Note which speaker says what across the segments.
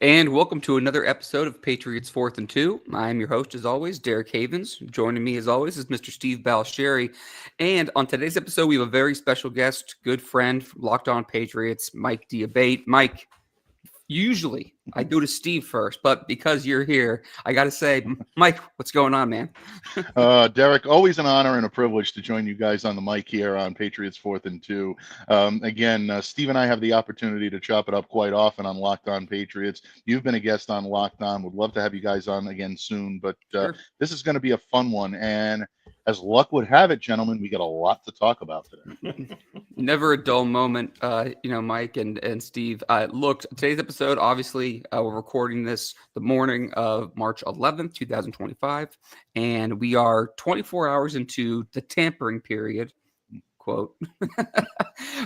Speaker 1: And welcome to another episode of Patriots 4th and 2. I am your host, as always, Derek Havens. Joining me, as always, is Mr. Steve Balsherry. And on today's episode, we have a very special guest, good friend, Locked On Patriots, Mike Diabate. Mike, usually I go to Steve first, but because you're here, I got to say, Mike, what's going on, man?
Speaker 2: Derek, always an honor and a privilege to join you guys on the mic here on Patriots 4th and 2. Steve and I have the opportunity to chop it up quite often on Locked On Patriots. You've been a guest on Locked On. Would love to have you guys on again soon, but
Speaker 1: Sure.
Speaker 2: This is going to be a fun one. And as luck would have it, gentlemen, we got a lot to talk about today.
Speaker 1: Never a dull moment, Mike and Steve. Look, today's episode, obviously, we're recording this the morning of March 11th, 2025, and we are 24 hours into the tampering period, quote,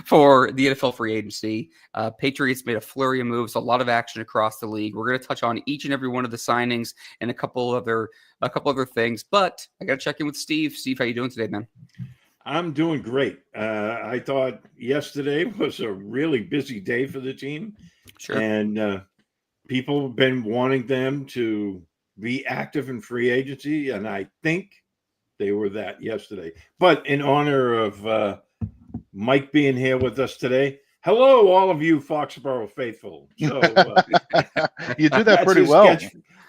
Speaker 1: for the NFL free agency. Patriots made a flurry of moves, a lot of action across the league. We're going to touch on each and every one of the signings and a couple other things, but I got to check in with Steve. Steve, how you doing today, man?
Speaker 3: I'm doing great. I thought yesterday was a really busy day for the team.
Speaker 1: Sure.
Speaker 3: And people have been wanting them to be active in free agency, and I think they were that yesterday. But in honor of Mike being here with us today, hello, all of you Foxborough faithful. So
Speaker 2: you do that pretty well.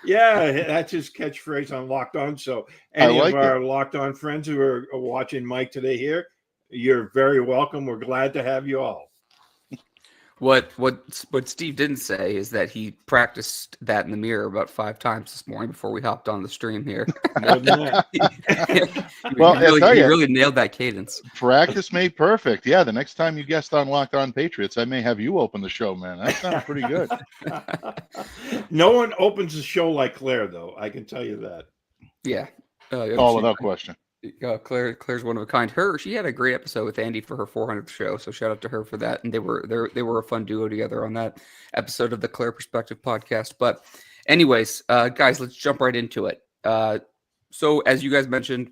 Speaker 3: That's his catchphrase on Locked On. So any of our Locked On friends who are watching Mike today here, you're very welcome. We're glad to have you all.
Speaker 1: What Steve didn't say is that he practiced that in the mirror about 5 times this morning before we hopped on the stream here.
Speaker 3: More than that.
Speaker 1: He really nailed that cadence.
Speaker 2: Practice made perfect. Yeah, the next time you guest on Locked On Patriots, I may have you open the show, man. That sounds pretty good.
Speaker 3: No one opens the show like Claire, though. I can tell you that.
Speaker 1: Yeah.
Speaker 2: Without question.
Speaker 1: Claire's one of a kind. She had a great episode with Andy for her 400th show, so shout out to her for that. And they were a fun duo together on that episode of the Claire Perspective podcast. But anyways, guys, let's jump right into it. So as you guys mentioned,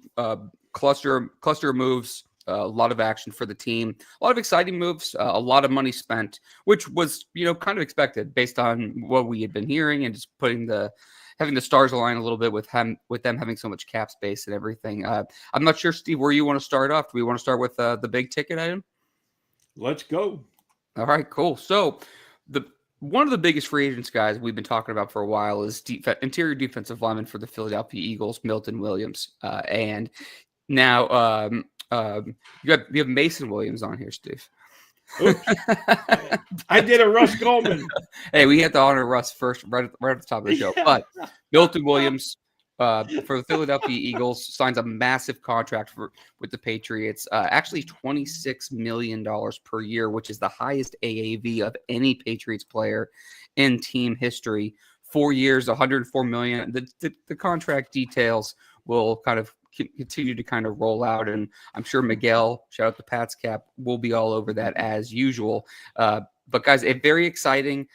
Speaker 1: cluster of moves, a lot of action for the team, a lot of exciting moves, a lot of money spent, which was kind of expected based on what we had been hearing and just having the stars align a little bit with them having so much cap space and everything. I'm not sure, Steve, where you want to start off. Do we want to start with the big ticket item?
Speaker 3: Let's go.
Speaker 1: All right, cool. So one of the biggest free agents, guys, we've been talking about for a while is interior defensive lineman for the Philadelphia Eagles, Milton Williams. And now you have Mason Williams on here, Steve.
Speaker 3: I did a Russ Goldman.
Speaker 1: Hey, we had to honor Russ first, right at the top of the show. Yeah. But Milton Williams for the Philadelphia Eagles signs a massive contract with the Patriots. Actually, $26 million per year, which is the highest AAV of any Patriots player in team history. 4 years, $104 million. The contract details will kind of continue to kind of roll out, and I'm sure Miguel, shout out to Pat's Cap, will be all over that as usual. But guys, a very exciting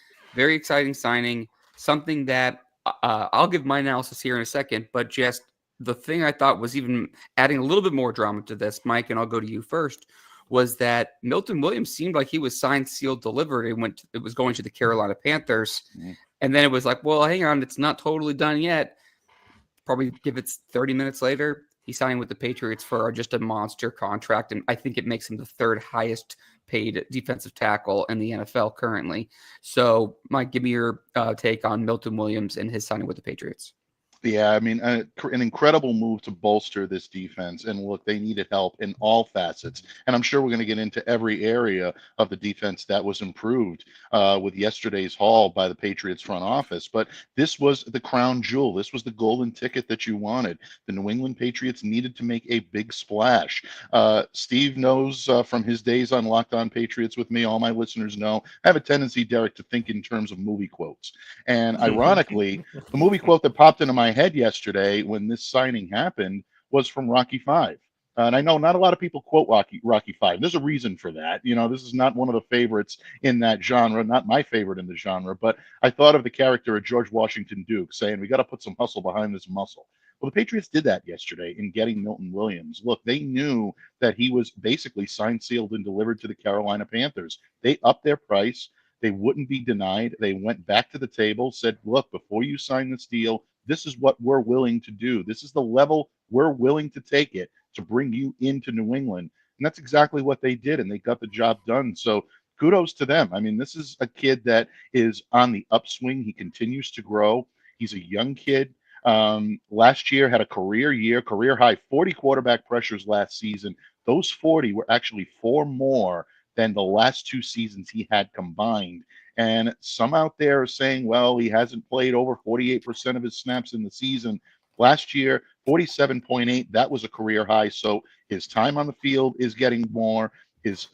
Speaker 1: signing, something that I'll give my analysis here in a second, but just the thing I thought was even adding a little bit more drama to this, Mike, and I'll go to you first, was that Milton Williams seemed like he was signed, sealed, delivered. It was going to the Carolina Panthers. Mm-hmm. And then it was like, well, hang on, it's not totally done yet. Probably give it 30 minutes later, he's signing with the Patriots for just a monster contract, and I think it makes him the 3rd highest paid defensive tackle in the NFL currently. So, Mike, give me your take on Milton Williams and his signing with the Patriots.
Speaker 2: Yeah, I mean, an incredible move to bolster this defense. And look, they needed help in all facets. And I'm sure we're going to get into every area of the defense that was improved with yesterday's haul by the Patriots front office. But this was the crown jewel. This was the golden ticket that you wanted. The New England Patriots needed to make a big splash. Steve knows from his days on Locked On Patriots with me, all my listeners know, I have a tendency, Derek, to think in terms of movie quotes. And ironically, the movie quote that popped into my head yesterday when this signing happened was from Rocky V. And I know not a lot of people quote Rocky V. There's a reason for that. This is not one of the favorites in that genre, not my favorite in the genre, but I thought of the character of George Washington Duke saying, we got to put some hustle behind this muscle. Well, the Patriots did that yesterday in getting Milton Williams. Look, they knew that he was basically signed, sealed, and delivered to the Carolina Panthers. They upped their price. they wouldn't be denied. They went back to the table, said, look, before you sign this deal, this is what we're willing to do. This is the level we're willing to take it to bring you into New England. And that's exactly what they did, and they got the job done. So kudos to them. I mean, this is a kid that is on the upswing. He continues to grow. He's a young kid. Last year had a career high 40 quarterback pressures last season. Those 40 were actually 4 more than the last 2 seasons he had combined. And some out there are saying, well, he hasn't played over 48% of his snaps in the season. Last year, 47.8, that was a career high. So his time on the field is getting more. His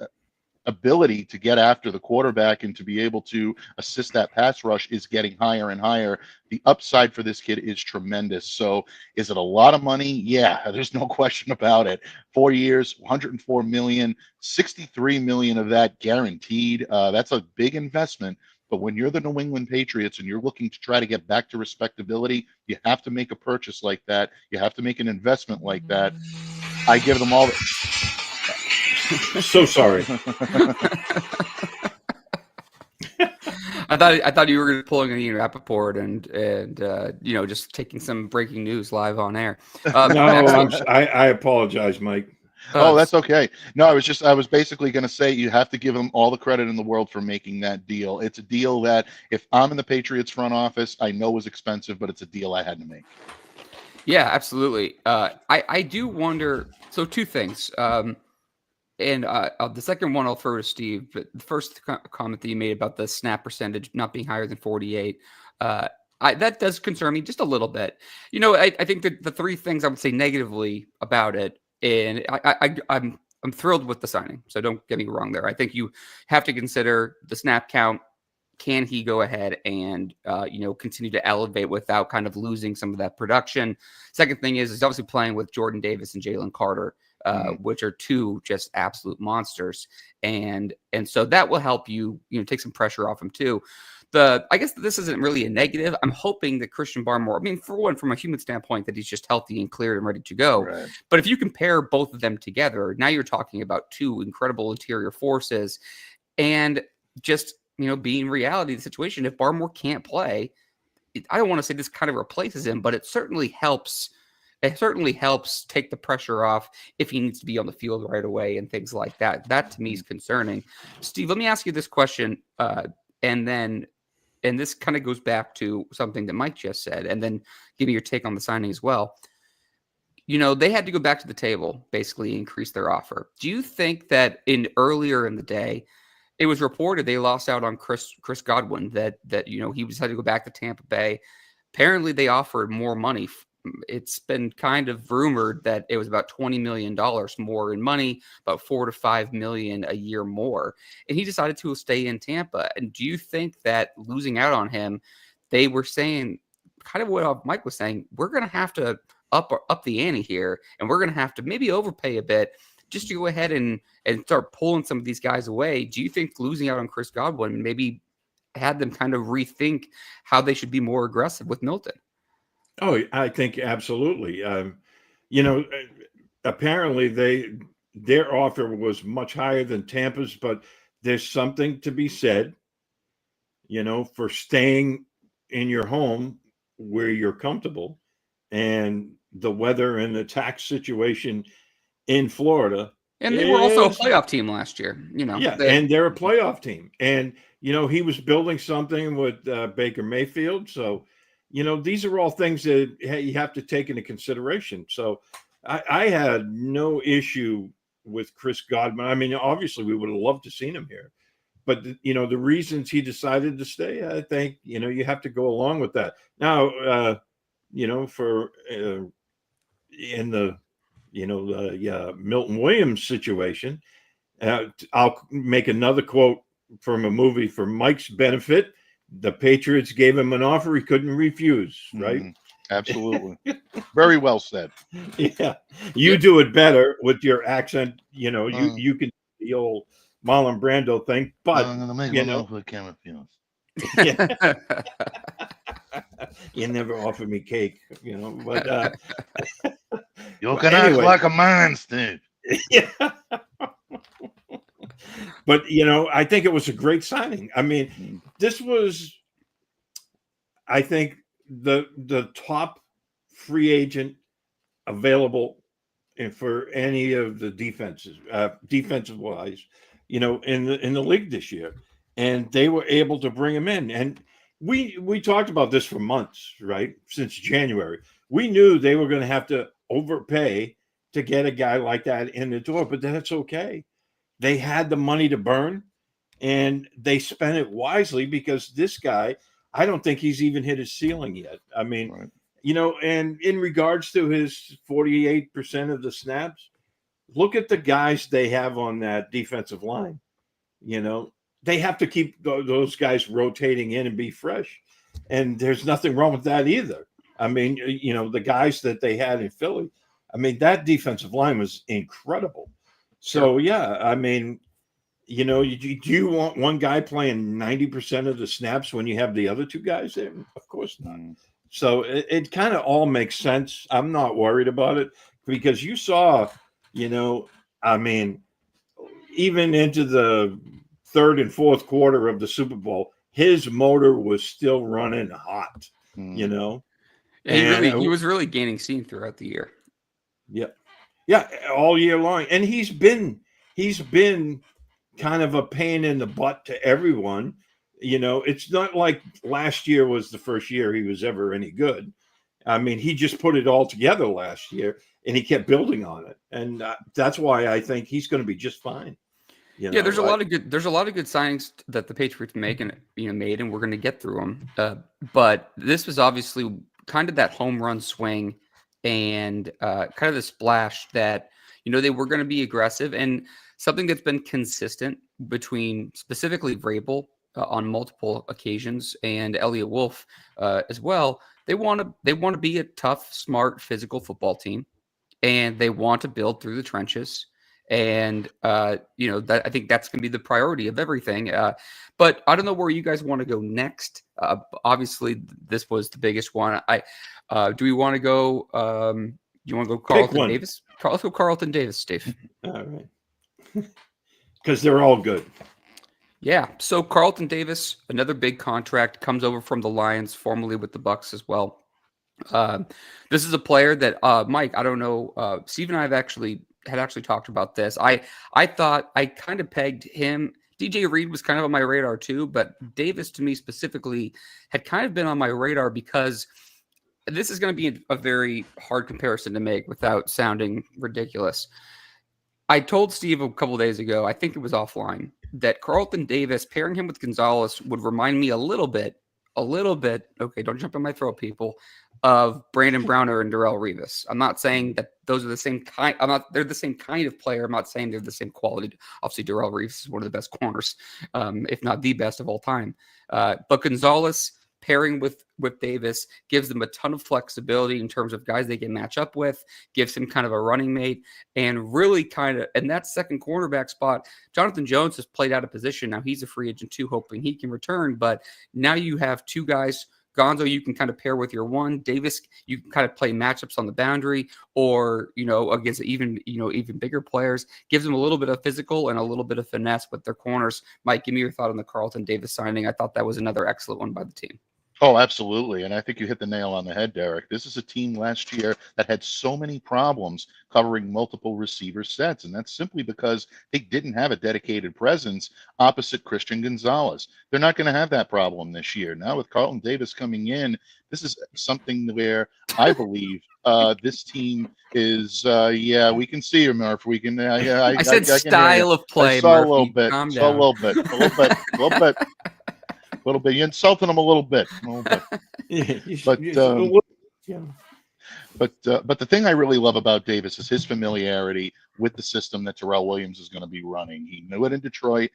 Speaker 2: ability to get after the quarterback and to be able to assist that pass rush is getting higher and higher. The upside for this kid is tremendous. So is it a lot of money? Yeah, there's no question about it. 4 years, 104 million, 63 million of that guaranteed. That's a big investment. But when you're the New England Patriots and you're looking to try to get back to respectability, you have to make a purchase like that. You have to make an investment like that. I give them all.
Speaker 3: So sorry.
Speaker 1: I thought you were pulling an Ian Rappaport and just taking some breaking news live on air.
Speaker 3: No, I apologize, Mike.
Speaker 2: Oh, that's okay. No, I was basically going to say you have to give them all the credit in the world for making that deal. It's a deal that if I'm in the Patriots front office, I know was expensive, but it's a deal I had to make.
Speaker 1: Yeah, absolutely. I do wonder. So 2 things. And the second one I'll throw to Steve. But the first comment that you made about the snap percentage not being higher than 48, that does concern me just a little bit. I think that the 3 things I would say negatively about it, and I'm thrilled with the signing. So don't get me wrong there. I think you have to consider the snap count. Can he go ahead and continue to elevate without kind of losing some of that production? Second thing is he's obviously playing with Jordan Davis and Jalen Carter, which are 2 just absolute monsters, and so that will help you take some pressure off him too. I guess this isn't really a negative. I'm hoping that Christian Barmore, I mean, for one, from a human standpoint, that he's just healthy and cleared and ready to go.
Speaker 2: Right.
Speaker 1: But if you compare both of them together, now you're talking about 2 incredible interior forces, and just being reality of the situation. If Barmore can't play, I don't want to say this kind of replaces him, but it certainly helps. It certainly helps take the pressure off if he needs to be on the field right away and things like that. That to me is concerning. Steve, let me ask you this question, and this kind of goes back to something that Mike just said, and then give me your take on the signing as well. They had to go back to the table, basically increase their offer. Do you think that earlier in the day, it was reported they lost out on Chris Godwin, that he decided to go back to Tampa Bay. Apparently, they offered more money. It's been kind of rumored that it was about $20 million more in money, about $4 to $5 million a year more. And he decided to stay in Tampa. And do you think that losing out on him, they were saying kind of what Mike was saying, we're going to have to up the ante here, and we're going to have to maybe overpay a bit just to go ahead and start pulling some of these guys away? Do you think losing out on Chris Godwin maybe had them kind of rethink how they should be more aggressive with Milton?
Speaker 3: Oh, I think absolutely. Apparently their offer was much higher than Tampa's, but there's something to be said, for staying in your home where you're comfortable, and the weather and the tax situation in Florida.
Speaker 1: And they were also a playoff team last year,
Speaker 3: Yeah, and they're a playoff team. And, he was building something with Baker Mayfield. So, these are all things that you have to take into consideration. So I had no issue with Chris Godwin. I mean, obviously, we would have loved to seen him here. But, the reasons he decided to stay, I think, you have to go along with that. Now, for in the Milton Williams situation, I'll make another quote from a movie for Mike's benefit. The Patriots gave him an offer he couldn't refuse, right?
Speaker 2: Absolutely. Very well said.
Speaker 3: Yeah. You do it better with your accent. You can do the old Marlon Brando thing, but
Speaker 2: I'm gonna make an offer with Cameron Fields.
Speaker 3: Yeah. You never offered me cake, but
Speaker 2: you can act like a man, Steve.
Speaker 3: Yeah. But I think it was a great signing. I mean, this was, I think, the top free agent available for any of the defenses, defensive wise, in the league this year, and they were able to bring him in. And we talked about this for months, right? Since January, we knew they were going to have to overpay to get a guy like that in the door, but that's okay. They had the money to burn, and they spent it wisely because this guy, I don't think he's even hit his ceiling yet. I mean,
Speaker 2: Right.
Speaker 3: and in regards to his 48% of the snaps, look at the guys they have on that defensive line. They have to keep those guys rotating in and be fresh. And there's nothing wrong with that either. I mean, the guys that they had in Philly, I mean, that defensive line was incredible. So, yeah, I mean, do you want one guy playing 90% of the snaps when you have the other two guys there? Of course not. So it kind of all makes sense. I'm not worried about it because you saw, I mean, even into the third and fourth quarter of the Super Bowl, his motor was still running hot,
Speaker 1: Yeah,
Speaker 3: and
Speaker 1: he was really gaining steam throughout the year.
Speaker 3: Yeah, all year long. And he's been kind of a pain in the butt to everyone. It's not like last year was the first year he was ever any good. I mean, he just put it all together last year, and he kept building on it, and that's why I think he's going to be just fine.
Speaker 1: There's a lot of good signings that the Patriots made, and we're going to get through them. But this was obviously kind of that home run swing and kind of the splash that they were going to be aggressive, and something that's been consistent between specifically Vrabel on multiple occasions and Elliott Wolf as well. They want to be a tough, smart, physical football team, and they want to build through the trenches. And that I think that's going to be the priority of everything. But I don't know where you guys want to go next. Obviously, this was the biggest one. Do we want to go? You want to go Carlton Davis? Let's go Carlton Davis, Steve.
Speaker 3: All right, because they're all good.
Speaker 1: Yeah. So Carlton Davis, another big contract, comes over from the Lions, formerly with the Bucs as well. This is a player that Mike, I don't know. Steve and I had actually talked about this. I thought I kind of pegged him. DJ Reed was kind of on my radar too, but Davis to me specifically had kind of been on my radar because this is going to be a very hard comparison to make without sounding ridiculous. I told Steve a couple of days ago, I think it was offline, that Carlton Davis, pairing him with Gonzalez, would remind me a little bit, okay, don't jump in my throat, people, of Brandon Browner and Darrelle Revis. I'm not saying that those are the same kind. They're the same kind of player. I'm not saying they're the same quality. Obviously, Darrelle Revis is one of the best corners, if not the best of all time. But Gonzalez pairing with Davis gives them a ton of flexibility in terms of guys they can match up with, gives him kind of a running mate, and really kind of, in that second cornerback spot, Jonathan Jones has played out of position. Now he's a free agent too, hoping he can return, but now you have two guys. Gonzo, you can kind of pair with your one. Davis, you can kind of play matchups on the boundary or, against even bigger players. Gives them a little bit of physical and a little bit of finesse with their corners. Mike, give me your thought on the Carlton Davis signing. I thought that was another excellent one by the team.
Speaker 2: Oh, absolutely. And I think you hit the nail on the head, Derek. This is a team last year that had so many problems covering multiple receiver sets. And that's simply because they didn't have a dedicated presence opposite Christian Gonzalez. They're not going to have that problem this year. Now with Carlton Davis coming in, this is something where I believe this team is, we can see you, Murph. We can,
Speaker 1: I said style of play,
Speaker 2: I saw
Speaker 1: Murphy.
Speaker 2: a little bit. Saw a little bit. A little bit. You insulted him a little bit. But the thing I really love about Davis is his familiarity with the system that Terrell Williams is going to be running. He knew it in Detroit.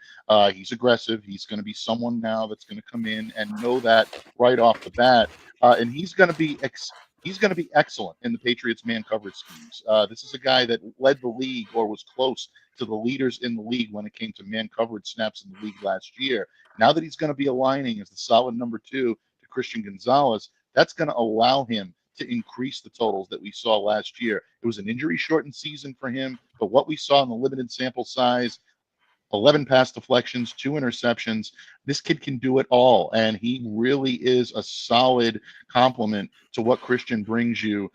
Speaker 2: He's aggressive. He's going to be someone now that's going to come in and know that right off the bat. And he's going to be excellent in the Patriots man coverage schemes. This is a guy that led the league or was close to the leaders in the league when it came to man coverage snaps in the league last year. Now that he's going to be aligning as the solid number 2 to Christian Gonzalez, that's going to allow him to increase the totals that we saw last year. It was an injury-shortened season for him, but what we saw in the limited sample size, 11 pass deflections, 2 interceptions. This kid can do it all, and he really is a solid complement to what Christian brings you.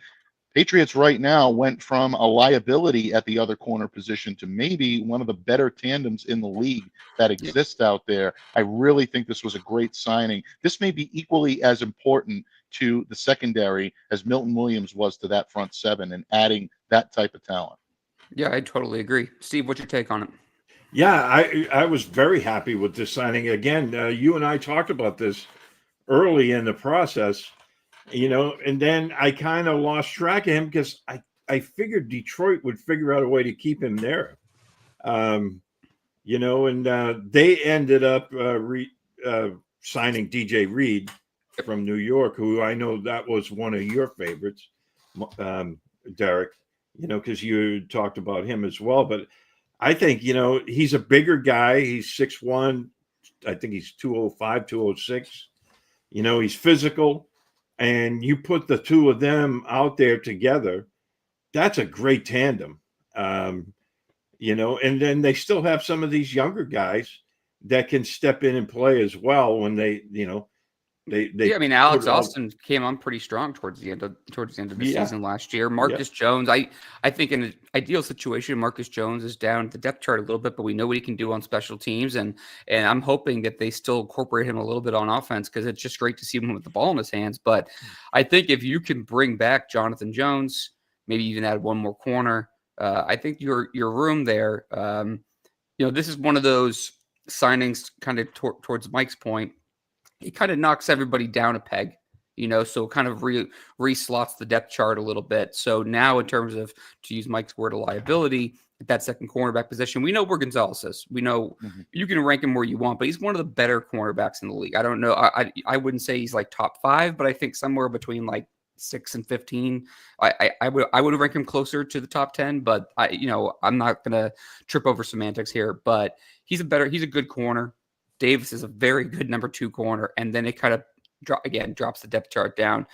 Speaker 2: Patriots right now went from a liability at the other corner position to maybe one of the better tandems in the league that
Speaker 1: Yeah.
Speaker 2: exists out there. I really think this was a great signing. This may be equally as important to the secondary as Milton Williams was to that front seven, and adding that type of talent.
Speaker 1: Yeah, I totally agree. Steve, what's your take on it?
Speaker 3: Yeah, I was very happy with this signing. Again, you and I talked about this early in the process, and then I kind of lost track of him because I figured Detroit would figure out a way to keep him there. And they ended up signing DJ Reed from New York, who I know that was one of your favorites, Derek, because you talked about him as well. But I think, he's a bigger guy. He's 6'1". I think he's 205, 206. He's physical. And you put the two of them out there together, that's a great tandem. And then they still have some of these younger guys that can step in and play as well when they
Speaker 1: Yeah, I mean, Alex Austin came on pretty strong towards the end of the season last year. Marcus Jones, I think in an ideal situation, Marcus Jones is down the depth chart a little bit, but we know what he can do on special teams, and I'm hoping that they still incorporate him a little bit on offense, because it's just great to see him with the ball in his hands. But I think if you can bring back Jonathan Jones, maybe even add one more corner, I think your room there. This is one of those signings, kind of towards Mike's point. He kind of knocks everybody down a peg, so kind of re-slots the depth chart a little bit. So now, in terms of, to use Mike's word, a liability at that second cornerback position, we know where Gonzalez is. We know you can rank him where you want, but he's one of the better cornerbacks in the league. I don't know. I wouldn't say he's like top 5, but I think somewhere between like 6 and 15. I would rank him closer to the top 10, but I'm not gonna trip over semantics here. But he's a good corner. Davis is a very good number 2 corner, and then it kind of drops the depth chart down.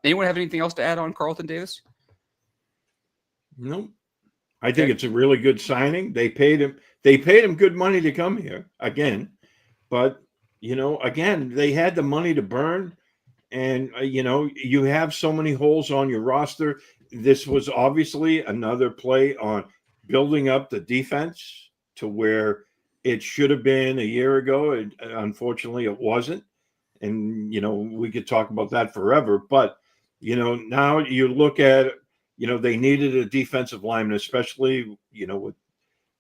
Speaker 1: Anyone have anything else to add on Carlton Davis?
Speaker 3: No, I think it's a really good signing. They paid him good money to come here again, but again, they had the money to burn, and you have so many holes on your roster. This was obviously another play on building up the defense to where it should have been a year ago. Unfortunately, it wasn't. And, we could talk about that forever. But, now you look at, they needed a defensive lineman, especially, with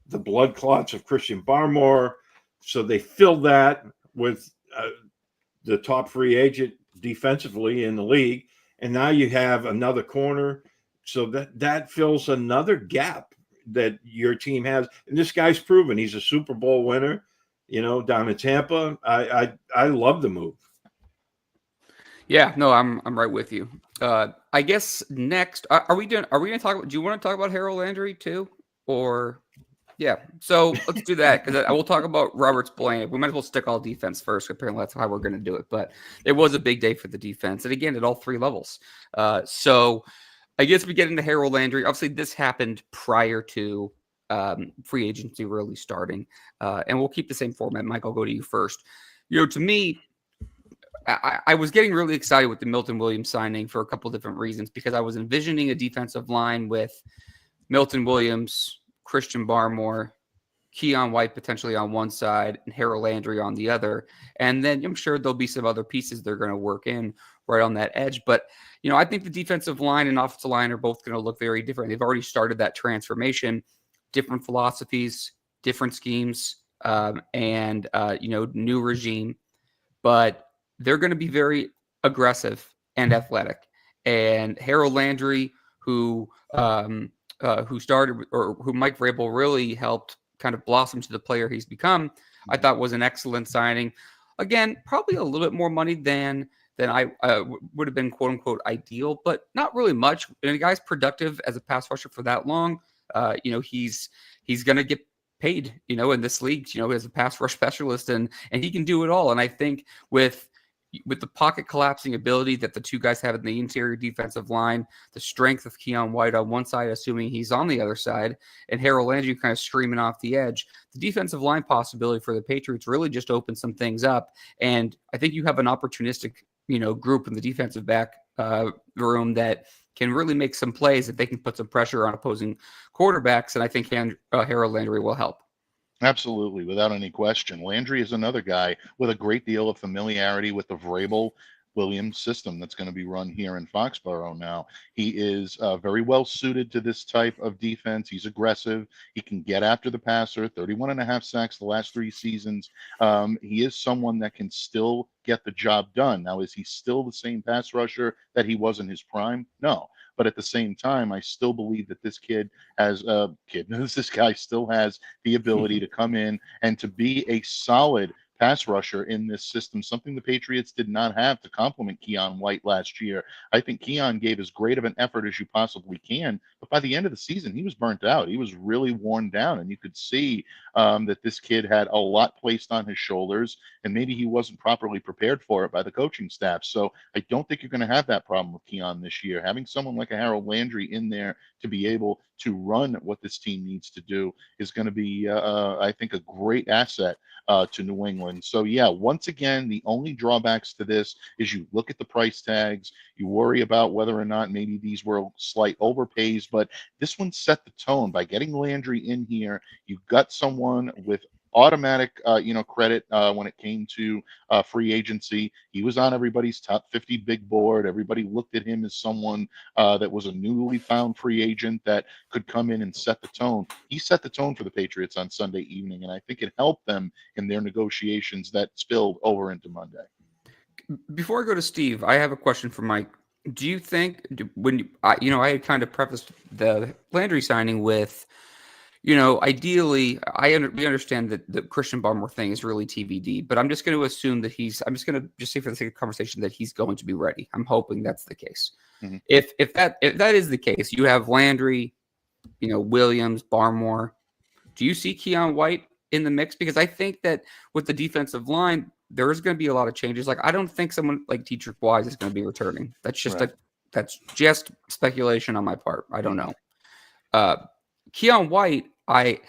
Speaker 3: the blood clots of Christian Barmore. So they filled that with the top free agent defensively in the league. And now you have another corner. So that fills another gap that your team has. And this guy's proven he's a Super Bowl winner, down in Tampa. I love the move.
Speaker 1: Yeah, no, I'm right with you. I guess next, are we going to talk about, do you want to talk about Harold Landry too? Or yeah, so let's do that, because I will talk about Roberts Blaine. We might as well stick all defense first. Apparently that's how we're going to do it, but it was a big day for the defense. And again, at all 3 levels. So I guess we get into Harold Landry. Obviously, this happened prior to free agency really starting. And we'll keep the same format. Mike, I'll go to you first. To me, I was getting really excited with the Milton Williams signing for a couple different reasons, because I was envisioning a defensive line with Milton Williams, Christian Barmore, Keon White potentially on one side, and Harold Landry on the other. And then I'm sure there'll be some other pieces they're going to work in right on that edge. But, I think the defensive line and offensive line are both going to look very different. They've already started that transformation, different philosophies, different schemes, and new regime. But they're going to be very aggressive and athletic. And Harold Landry, who started, or who Mike Vrabel really helped kind of blossom to the player he's become, I thought was an excellent signing. Again, probably a little bit more money than I would have been, quote unquote, ideal, but not really much. And the guy's productive as a pass rusher for that long. He's going to get paid, in this league, as a pass rush specialist, and he can do it all. And I think with with the pocket collapsing ability that the two guys have in the interior defensive line, the strength of Keon White on one side, assuming he's on the other side, and Harold Landry kind of screaming off the edge, the defensive line possibility for the Patriots really just opens some things up. And I think you have an opportunistic, group in the defensive back room that can really make some plays if they can put some pressure on opposing quarterbacks. And I think Harold Landry will help.
Speaker 2: Absolutely, without any question. Landry is another guy with a great deal of familiarity with the Vrabel Williams system that's going to be run here in Foxborough now. He is very well suited to this type of defense. He's aggressive. He can get after the passer, 31 and a half sacks the last 3 seasons. He is someone that can still get the job done. Now, is he still the same pass rusher that he was in his prime? No. But at the same time, I still believe that this this guy still has the ability to come in and to be a solid pass rusher in this system, something the Patriots did not have to complement Keon White last year. I think Keon gave as great of an effort as you possibly can, but by the end of the season, he was burnt out. He was really worn down, and you could see that this kid had a lot placed on his shoulders, and maybe he wasn't properly prepared for it by the coaching staff. So I don't think you're going to have that problem with Keon this year. Having someone like a Harold Landry in there to be able to run what this team needs to do is going to be, I think, a great asset to New England. So yeah, once again, the only drawbacks to this is you look at the price tags, you worry about whether or not maybe these were slight overpays, but this one set the tone by getting Landry in here. You got someone with automatic credit when it came to free agency. He was on everybody's top 50 big board. Everybody looked at him as someone that was a newly found free agent that could come in and set the tone. He set the tone for the Patriots on Sunday evening, and I think it helped them in their negotiations that spilled over into Monday.
Speaker 1: Before I go to Steve, I have a question for Mike. Do you think I had kind of prefaced the Landry signing with, ideally, we understand that the Christian Barmore thing is really TBD, but I'm just going to assume that I'm just going to just say for the sake of conversation that he's going to be ready. I'm hoping that's the case. Mm-hmm. If that is the case, you have Landry, Williams, Barmore. Do you see Keon White in the mix? Because I think that with the defensive line, there is going to be a lot of changes. Like, I don't think someone like Dietrich Wise is going to be returning. That's just that's just speculation on my part. I don't know. Keon White, I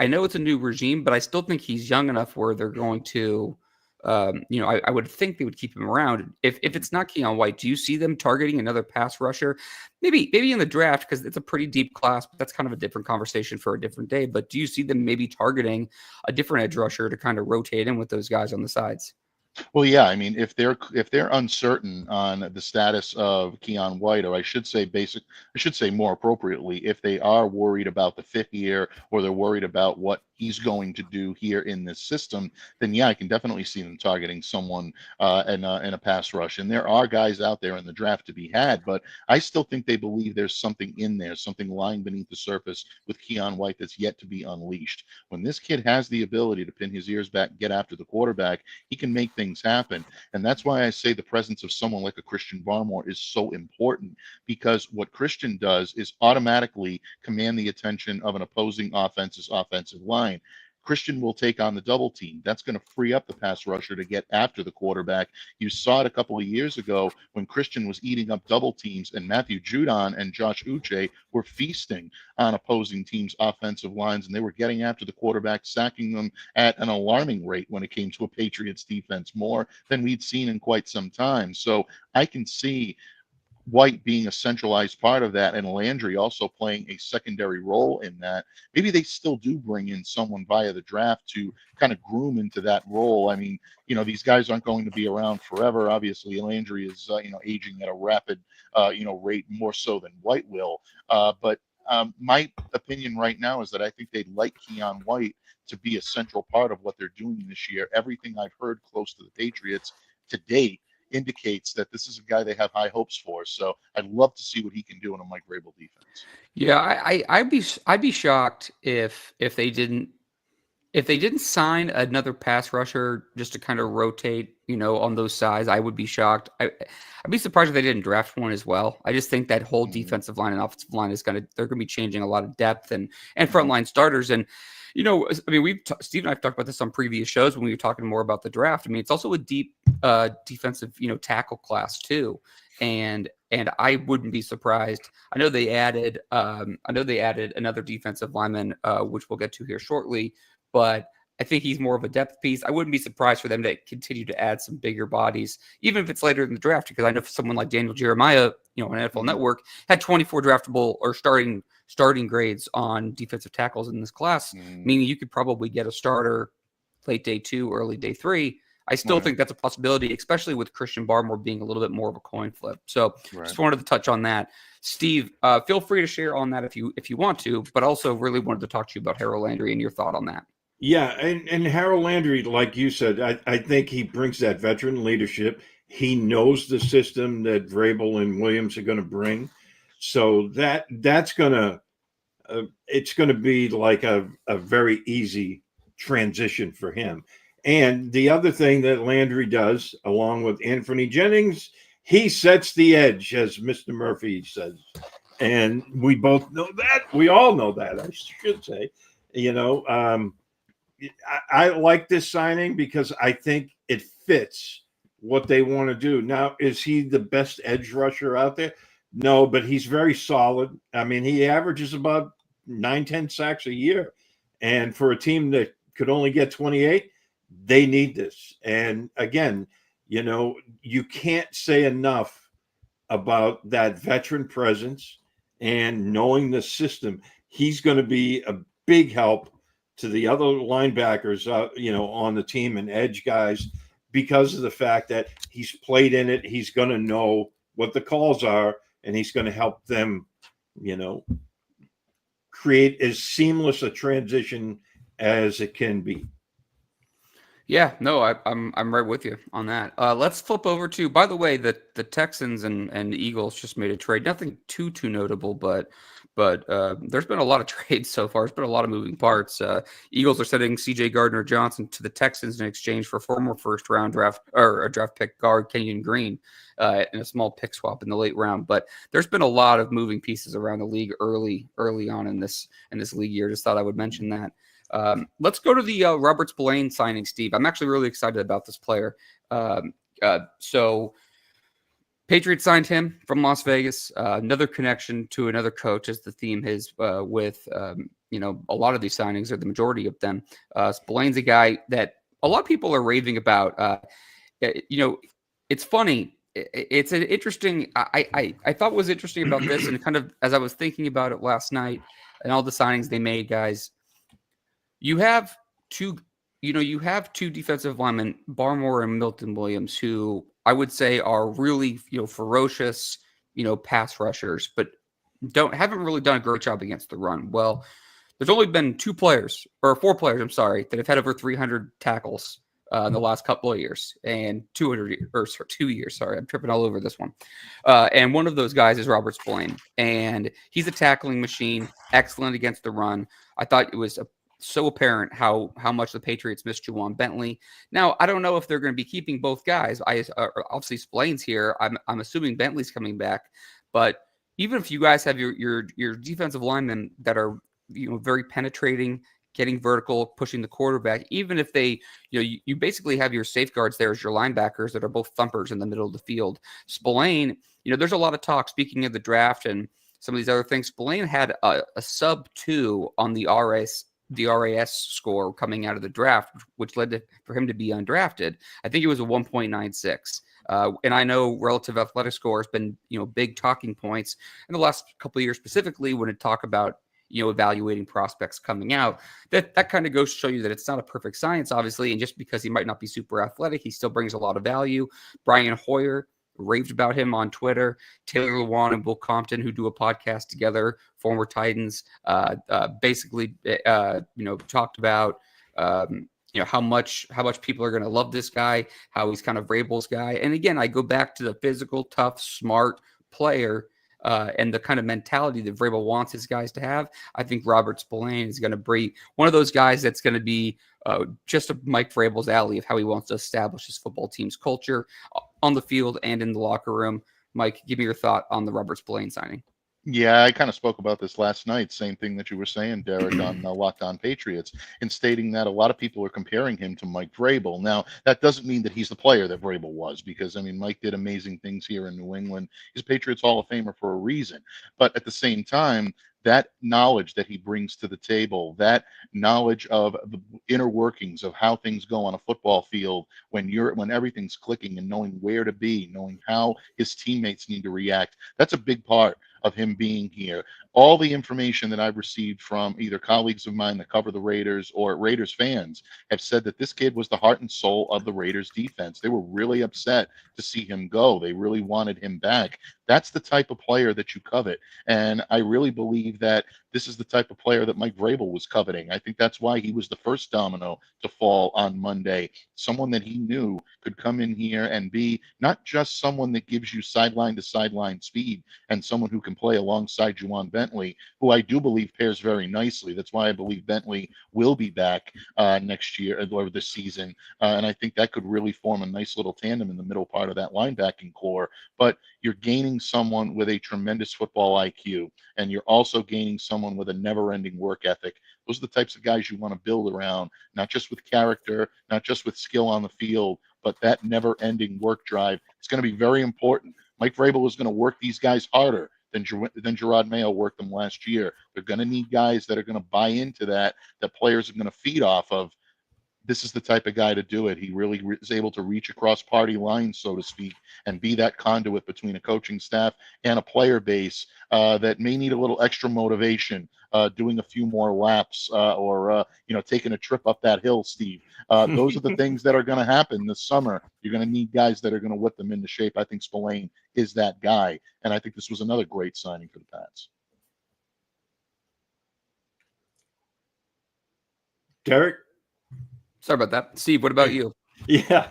Speaker 1: know it's a new regime, but I still think he's young enough where they're going to, I would think they would keep him around. If it's not Keon White, do you see them targeting another pass rusher? Maybe in the draft, because it's a pretty deep class, but that's kind of a different conversation for a different day. But do you see them maybe targeting a different edge rusher to kind of rotate in with those guys on the sides?
Speaker 2: Well, yeah, I mean, if they're uncertain on the status of Keon White, or I should say more appropriately, if they are worried about the fit here, or they're worried about what he's going to do here in this system, then yeah, I can definitely see them targeting someone in a pass rush. And there are guys out there in the draft to be had, but I still think they believe there's something in there, something lying beneath the surface with Keon White that's yet to be unleashed. When this kid has the ability to pin his ears back, get after the quarterback, he can make things happen. And that's why I say the presence of someone like a Christian Barmore is so important, because what Christian does is automatically command the attention of an opposing offense's offensive line. Christian will take on the double team. That's going to free up the pass rusher to get after the quarterback. You saw it a couple of years ago when Christian was eating up double teams, and Matthew Judon and Josh Uche were feasting on opposing teams' offensive lines, and they were getting after the quarterback, sacking them at an alarming rate when it came to a Patriots defense, more than we'd seen in quite some time. So I can see White being a centralized part of that, and Landry also playing a secondary role in that. Maybe they still do bring in someone via the draft to kind of groom into that role. I mean, these guys aren't going to be around forever. Obviously, Landry is, aging at a rapid, rate, more so than White will. But my opinion right now is that I think they'd like Keon White to be a central part of what they're doing this year. Everything I've heard close to the Patriots to date indicates that this is a guy they have high hopes for. So I'd love to see what he can do in a Mike Vrabel defense.
Speaker 1: Yeah, I'd be shocked if they didn't sign another pass rusher just to kind of rotate, on those sides. I would be shocked. I'd be surprised if they didn't draft one as well. I just think that whole defensive line and offensive line they're going to be changing a lot of depth and frontline starters. And I mean, Steve and I have talked about this on previous shows when we were talking more about the draft. I mean, it's also a deep defensive, tackle class too, and I wouldn't be surprised. I know they added another defensive lineman, which we'll get to here shortly, but I think he's more of a depth piece. I wouldn't be surprised for them to continue to add some bigger bodies, even if it's later in the draft, because I know someone like Daniel Jeremiah, on NFL Network, had 24 draftable or starting grades on defensive tackles in this class, meaning you could probably get a starter late day 2, early day 3. I still think that's a possibility, especially with Christian Barmore being a little bit more of a coin flip. So just wanted to touch on that. Steve, feel free to share on that if you want to, but also really wanted to talk to you about Harold Landry and your thought on that.
Speaker 3: Yeah, and Harold Landry, like you said, I think he brings that veteran leadership. He knows the system that Vrabel and Williams are going to bring. So that's going to it's going to be like a very easy transition for him. And the other thing that Landry does, along with Anthony Jennings, he sets the edge, as Mr. Murphy says. And we both know that. We all know that, I should say. I like this signing because I think it fits what they want to do. Now, is he the best edge rusher out there? No, but he's very solid. I mean, he averages about 9-10 sacks a year. And for a team that could only get 28, they need this. And again, you can't say enough about that veteran presence and knowing the system. He's going to be a big help to the other linebackers, on the team and edge guys, because of the fact that he's played in it. He's going to know what the calls are, and he's going to help them, create as seamless a transition as it can be.
Speaker 1: Yeah, no, I'm right with you on that. Let's flip over to, by the way, the Texans and Eagles just made a trade. Nothing too notable, but there's been a lot of trades so far. There's been a lot of moving parts. Eagles are sending C.J. Gardner-Johnson to the Texans in exchange for former first-round draft pick guard Kenyon Green in a small pick swap in the late round. But there's been a lot of moving pieces around the league early on in this league year. Just thought I would mention that. Let's go to the Robert Spillane signing, Steve. I'm actually really excited about this player. So Patriots signed him from Las Vegas. Another connection to another coach, as the theme is with a lot of these signings, or the majority of them. Spillane's a guy that a lot of people are raving about. It's funny. It's an interesting. I thought was interesting about this, and kind of as I was thinking about it last night, and all the signings they made, guys. You have two defensive linemen, Barmore and Milton Williams, who I would say are really, ferocious, pass rushers, but haven't really done a great job against the run. Well, there's only been 4 players, that have had over 300 tackles in the last couple of years, and 2 years. Sorry, I'm tripping all over this one. And one of those guys is Robert Spillane, and he's a tackling machine, excellent against the run. I thought it was so apparent how much the Patriots missed Juwan Bentley. Now, I don't know if they're going to be keeping both guys. Obviously Spillane's here. I'm assuming Bentley's coming back. But even if you guys have your defensive linemen that are very penetrating, getting vertical, pushing the quarterback, even if they you basically have your safeguards there as your linebackers that are both thumpers in the middle of the field. Spillane, there's a lot of talk, speaking of the draft and some of these other things. Spillane had a sub 2 on the RAS score coming out of the draft, which led for him to be undrafted. I think it was a 1.96. And I know relative athletic score has been, big talking points in the last couple of years, specifically when it talk about, evaluating prospects coming out. That kind of goes to show you that it's not a perfect science, obviously. And just because he might not be super athletic, he still brings a lot of value. Brian Hoyer raved about him on Twitter. Taylor Lewan and Will Compton, who do a podcast together, former Titans, basically, talked about, how much people are going to love this guy, how he's kind of Vrabel's guy. And again, I go back to the physical, tough, smart player and the kind of mentality that Vrabel wants his guys to have. I think Robert Spillane is going to be one of those guys that's going to be just a Mike Vrabel's alley of how he wants to establish his football team's culture on the field and in the locker room. Mike, give me your thought on the Robert Spillane signing.
Speaker 2: Yeah, I kind of spoke about this last night. Same thing that you were saying, Derek, on Locked On Patriots, in stating that a lot of people are comparing him to Mike Vrabel. Now, that doesn't mean that he's the player that Vrabel was, because I mean, Mike did amazing things here in New England. He's a Patriots Hall of Famer for a reason. But at the same time, that knowledge that he brings to the table, that knowledge of the inner workings of how things go on a football field when everything's clicking, and knowing where to be, knowing how his teammates need to react, that's a big part of him being here. All the information that I've received from either colleagues of mine that cover the Raiders or Raiders fans have said that this kid was the heart and soul of the Raiders defense. They were really upset to see him go. They really wanted him back. That's the type of player that you covet. And I really believe that this is the type of player that Mike Vrabel was coveting. I think that's why he was the first domino to fall on Monday. Someone that he knew could come in here and be not just someone that gives you sideline to sideline speed, and someone who can play alongside Juwan Bentley, who I do believe pairs very nicely. That's why I believe Bentley will be back next year or this season. And I think that could really form a nice little tandem in the middle part of that linebacking core. But you're gaining someone with a tremendous football IQ, and you're also gaining someone with a never-ending work ethic. Those are the types of guys you want to build around, not just with character, not just with skill on the field, but that never-ending work drive. It's going to be very important. Mike Vrabel is going to work these guys harder than Gerard Mayo worked them last year. They're going to need guys that are going to buy into that players are going to feed off of. This is the type of guy to do it. He really is able to reach across party lines, so to speak, and be that conduit between a coaching staff and a player base that may need a little extra motivation, doing a few more laps, or taking a trip up that hill, Steve. Those are the things that are going to happen this summer. You're going to need guys that are going to whip them into shape. I think Spillane is that guy, and I think this was another great signing for the Pats.
Speaker 3: Derek?
Speaker 1: Sorry about that. Steve, what about you?
Speaker 3: Yeah.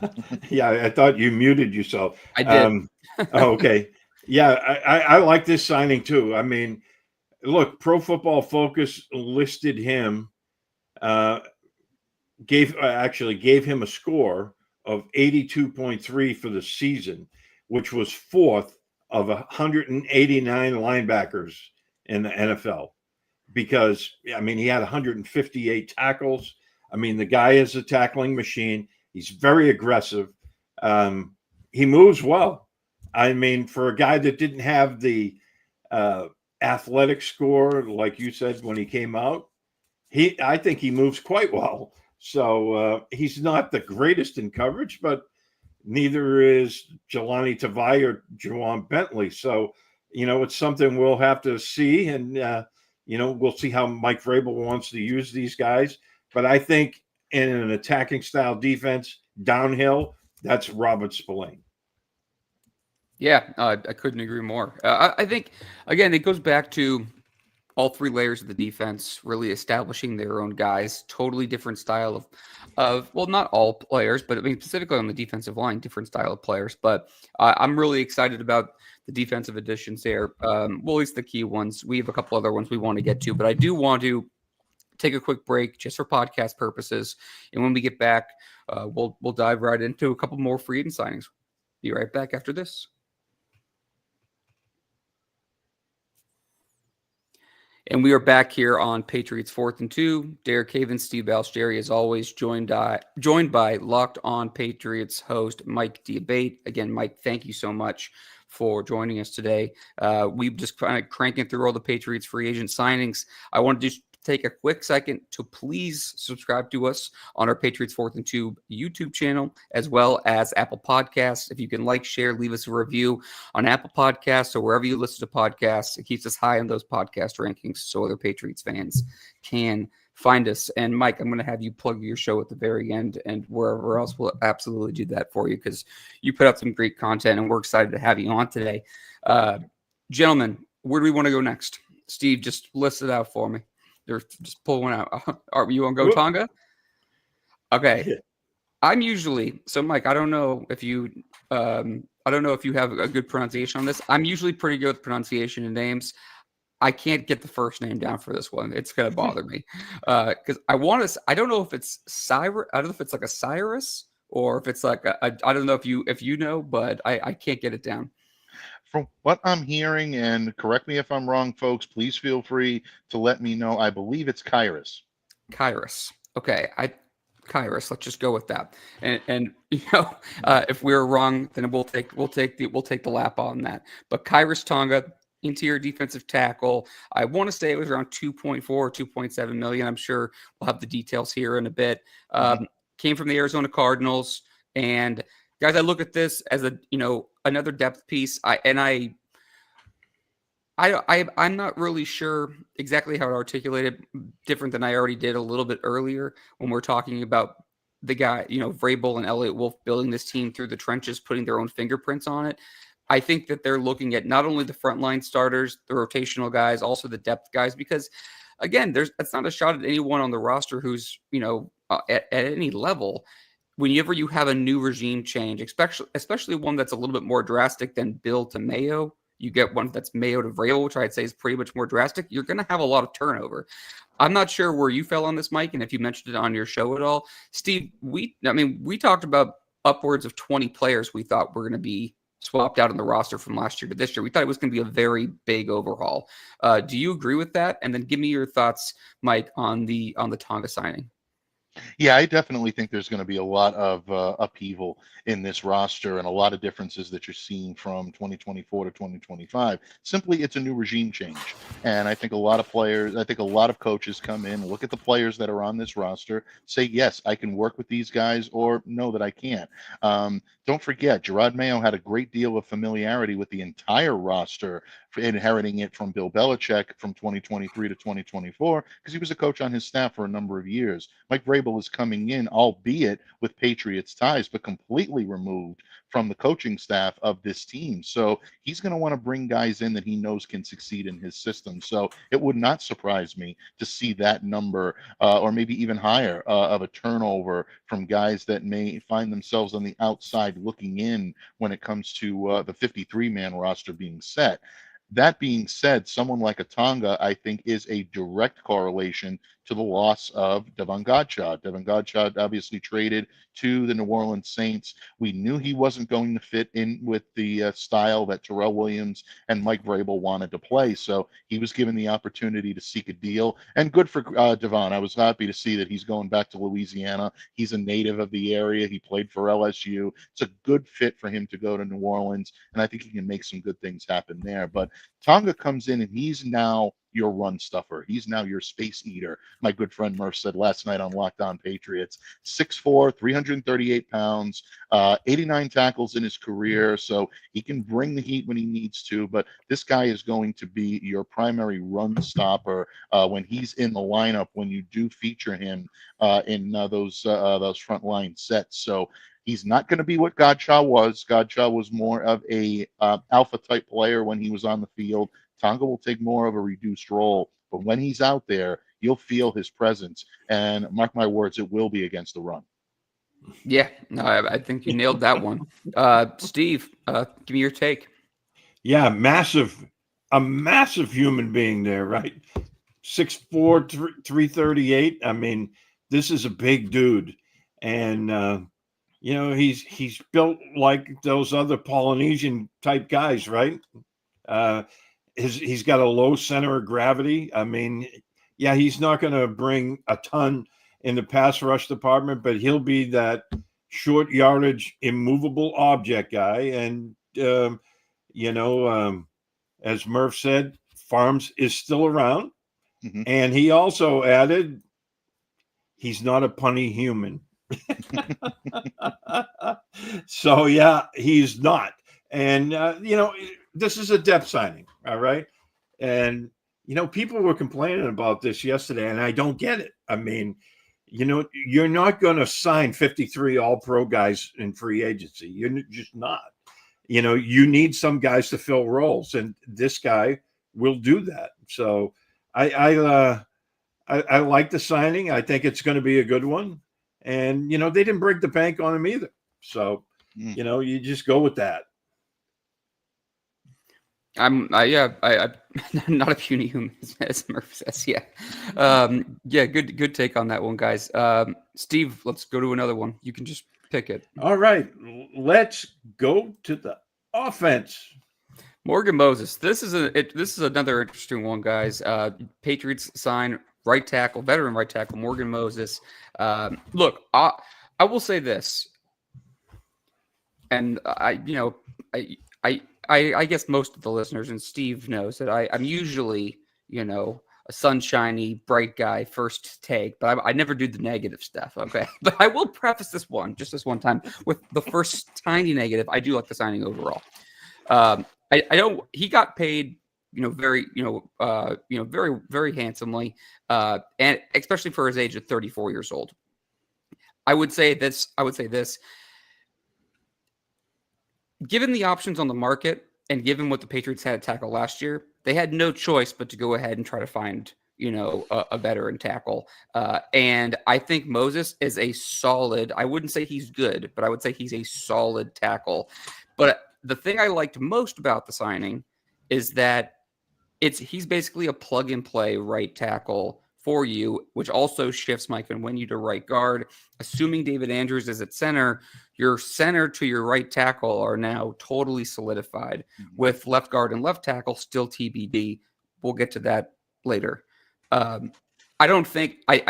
Speaker 3: I thought you muted yourself.
Speaker 1: I did.
Speaker 3: Okay. Yeah, I like this signing too. I mean, look, Pro Football Focus listed him, gave him a score of 82.3 for the season, which was fourth of 189 linebackers in the NFL. Because, I mean, he had 158 tackles. I mean, the guy is a tackling machine. He's very aggressive. He moves well. I mean, for a guy that didn't have the athletic score, like you said, when he came out, I think he moves quite well. So he's not the greatest in coverage, but neither is Jelani Tavai or Juwan Bentley. So, it's something we'll have to see. And, we'll see how Mike Vrabel wants to use these guys. But I think in an attacking style defense, downhill, that's Robert Spillane.
Speaker 1: Yeah, I couldn't agree more. I think, again, it goes back to all three layers of the defense really establishing their own guys. Totally different style of well, not all players, but I mean specifically on the defensive line, different style of players. But I'm really excited about the defensive additions there. Well, at least the key ones. We have a couple other ones we want to get to, but I do want to take a quick break just for podcast purposes. And when we get back, we'll dive right into a couple more free agent signings. Be right back after this. And we are back here on Patriots 4th and 2. Derek Haven, Steve Balestrieri, as always, joined by Locked On Patriots host Mike Diabate. Again, Mike, thank you so much for joining us today. We've just kind of cranking through all the Patriots free agent signings. I want to just take a quick second to please subscribe to us on our Patriots 4th and 2 YouTube channel, as well as Apple Podcasts. If you can share, leave us a review on Apple Podcasts or wherever you listen to podcasts. It keeps us high in those podcast rankings so other Patriots fans can find us. And Mike, I'm going to have you plug your show at the very end, and wherever else we'll absolutely do that for you because you put out some great content and we're excited to have you on today. Gentlemen, where do we want to go next? Steve, just list it out for me. Just pull one out. Are you on Go Tonga? Okay. I'm usually Mike. I don't know if you have a good pronunciation on this. I'm usually pretty good with pronunciation and names. I can't get the first name down for this one. It's gonna bother me because I want to. I don't know if it's Cyrus. I don't know if it's like a Cyrus or if it's like I don't know if you know, but I can't get it down.
Speaker 2: From what I'm hearing, and correct me if I'm wrong, folks, please feel free to let me know. I believe it's Kyrus.
Speaker 1: Kyrus. Okay, Kyrus. Let's just go with that. And if we're wrong, then we'll take the lap on that. But Kyrus Tonga, interior defensive tackle. I want to say it was around 2.4 or 2.7 million. I'm sure we'll have the details here in a bit. Came from the Arizona Cardinals. And guys, I look at this as another depth piece. I'm not really sure exactly how to articulate it different than I already did a little bit earlier when we're talking about the guy, Vrabel and Elliott Wolf building this team through the trenches, putting their own fingerprints on it. I think that they're looking at not only the frontline starters, the rotational guys, also the depth guys, because again, it's not a shot at anyone on the roster who's, at any level. Whenever you have a new regime change, especially one that's a little bit more drastic than Bill to Mayo, you get one that's Mayo to Vrabel, which I'd say is pretty much more drastic. You're going to have a lot of turnover. I'm not sure where you fell on this, Mike, and if you mentioned it on your show at all. Steve, we talked about upwards of 20 players we thought were going to be swapped out on the roster from last year to this year. We thought it was going to be a very big overhaul. Do you agree with that? And then give me your thoughts, Mike, on the Tonga signing.
Speaker 2: Yeah, I definitely think there's going to be a lot of upheaval in this roster and a lot of differences that you're seeing from 2024 to 2025. Simply, it's a new regime change. And I think a lot of coaches come in, look at the players that are on this roster, say, yes, I can work with these guys, or no, that I can't. Don't forget, Gerard Mayo had a great deal of familiarity with the entire roster, inheriting it from Bill Belichick from 2023 to 2024, because he was a coach on his staff for a number of years. Mike Vrabel is coming in, albeit with Patriots ties, but completely removed from the coaching staff of this team. So he's going to want to bring guys in that he knows can succeed in his system. So it would not surprise me to see that number, or maybe even higher, of a turnover from guys that may find themselves on the outside looking in when it comes to the 53-man roster being set. That being said, someone like a Tonga, I think, is a direct correlation to the loss of Devon Godchaux. Devon Godchaux obviously traded to the New Orleans Saints. We knew he wasn't going to fit in with the style that Terrell Williams and Mike Vrabel wanted to play. So he was given the opportunity to seek a deal. And good for Devon. I was happy to see that he's going back to Louisiana. He's a native of the area. He played for LSU. It's a good fit for him to go to New Orleans. And I think he can make some good things happen there. But Tonga comes in and he's now your run stuffer. He's now your space eater. My good friend Murph said last night on Locked On Patriots. 6'4", 338 pounds, 89 tackles in his career. So he can bring the heat when he needs to. But this guy is going to be your primary run stopper when he's in the lineup, when you do feature him in those frontline sets. So he's not going to be what Godchaux was. Godchaux was more of a alpha type player when he was on the field. Tonga will take more of a reduced role, but when he's out there, you'll feel his presence. And mark my words, it will be against the run.
Speaker 1: Yeah, no, I think you nailed that one. Steve, give me your take.
Speaker 3: Yeah, a massive human being there, right? 6'4", 338. I mean, this is a big dude. And, he's built like those other Polynesian type guys, right? He's got a low center of gravity. I mean, yeah, he's not going to bring a ton in the pass rush department, but he'll be that short yardage, immovable object guy. And, as Murph said, Farms is still around. Mm-hmm. And he also added, he's not a punny human. So, yeah, he's not. And, this is a depth signing. All right. And, people were complaining about this yesterday, and I don't get it. I mean, you're not going to sign 53 all-pro guys in free agency. You're just not. You need some guys to fill roles, and this guy will do that. So I like the signing. I think it's going to be a good one. And, they didn't break the bank on him either. So, you just go with that.
Speaker 1: I'm not a puny human, as Murph says. Yeah. Good take on that one, guys. Steve, let's go to another one. You can just pick it.
Speaker 3: All right. Let's go to the offense.
Speaker 1: Morgan Moses. This is another interesting one, guys. Patriots sign right tackle, veteran right tackle Morgan Moses. Look, I will say this, and I I I guess most of the listeners and Steve knows that I'm usually a sunshiny, bright guy first take, but I never do the negative stuff. Okay, but I will preface this one time with the first tiny negative. I do like the signing overall. I don't. He got paid, very, very, very handsomely, and especially for his age of 34 years old. I would say this. Given the options on the market, and given what the Patriots had to tackle last year, they had no choice but to go ahead and try to find, a veteran tackle. And I think Moses is a solid. I wouldn't say he's good, but I would say he's a solid tackle. But the thing I liked most about the signing is that he's basically a plug and play right tackle for you, which also shifts Mike Van Winnie to right guard. Assuming David Andrews is at center, your center to your right tackle are now totally solidified. With left guard and left tackle still TBD. We'll get to that later. I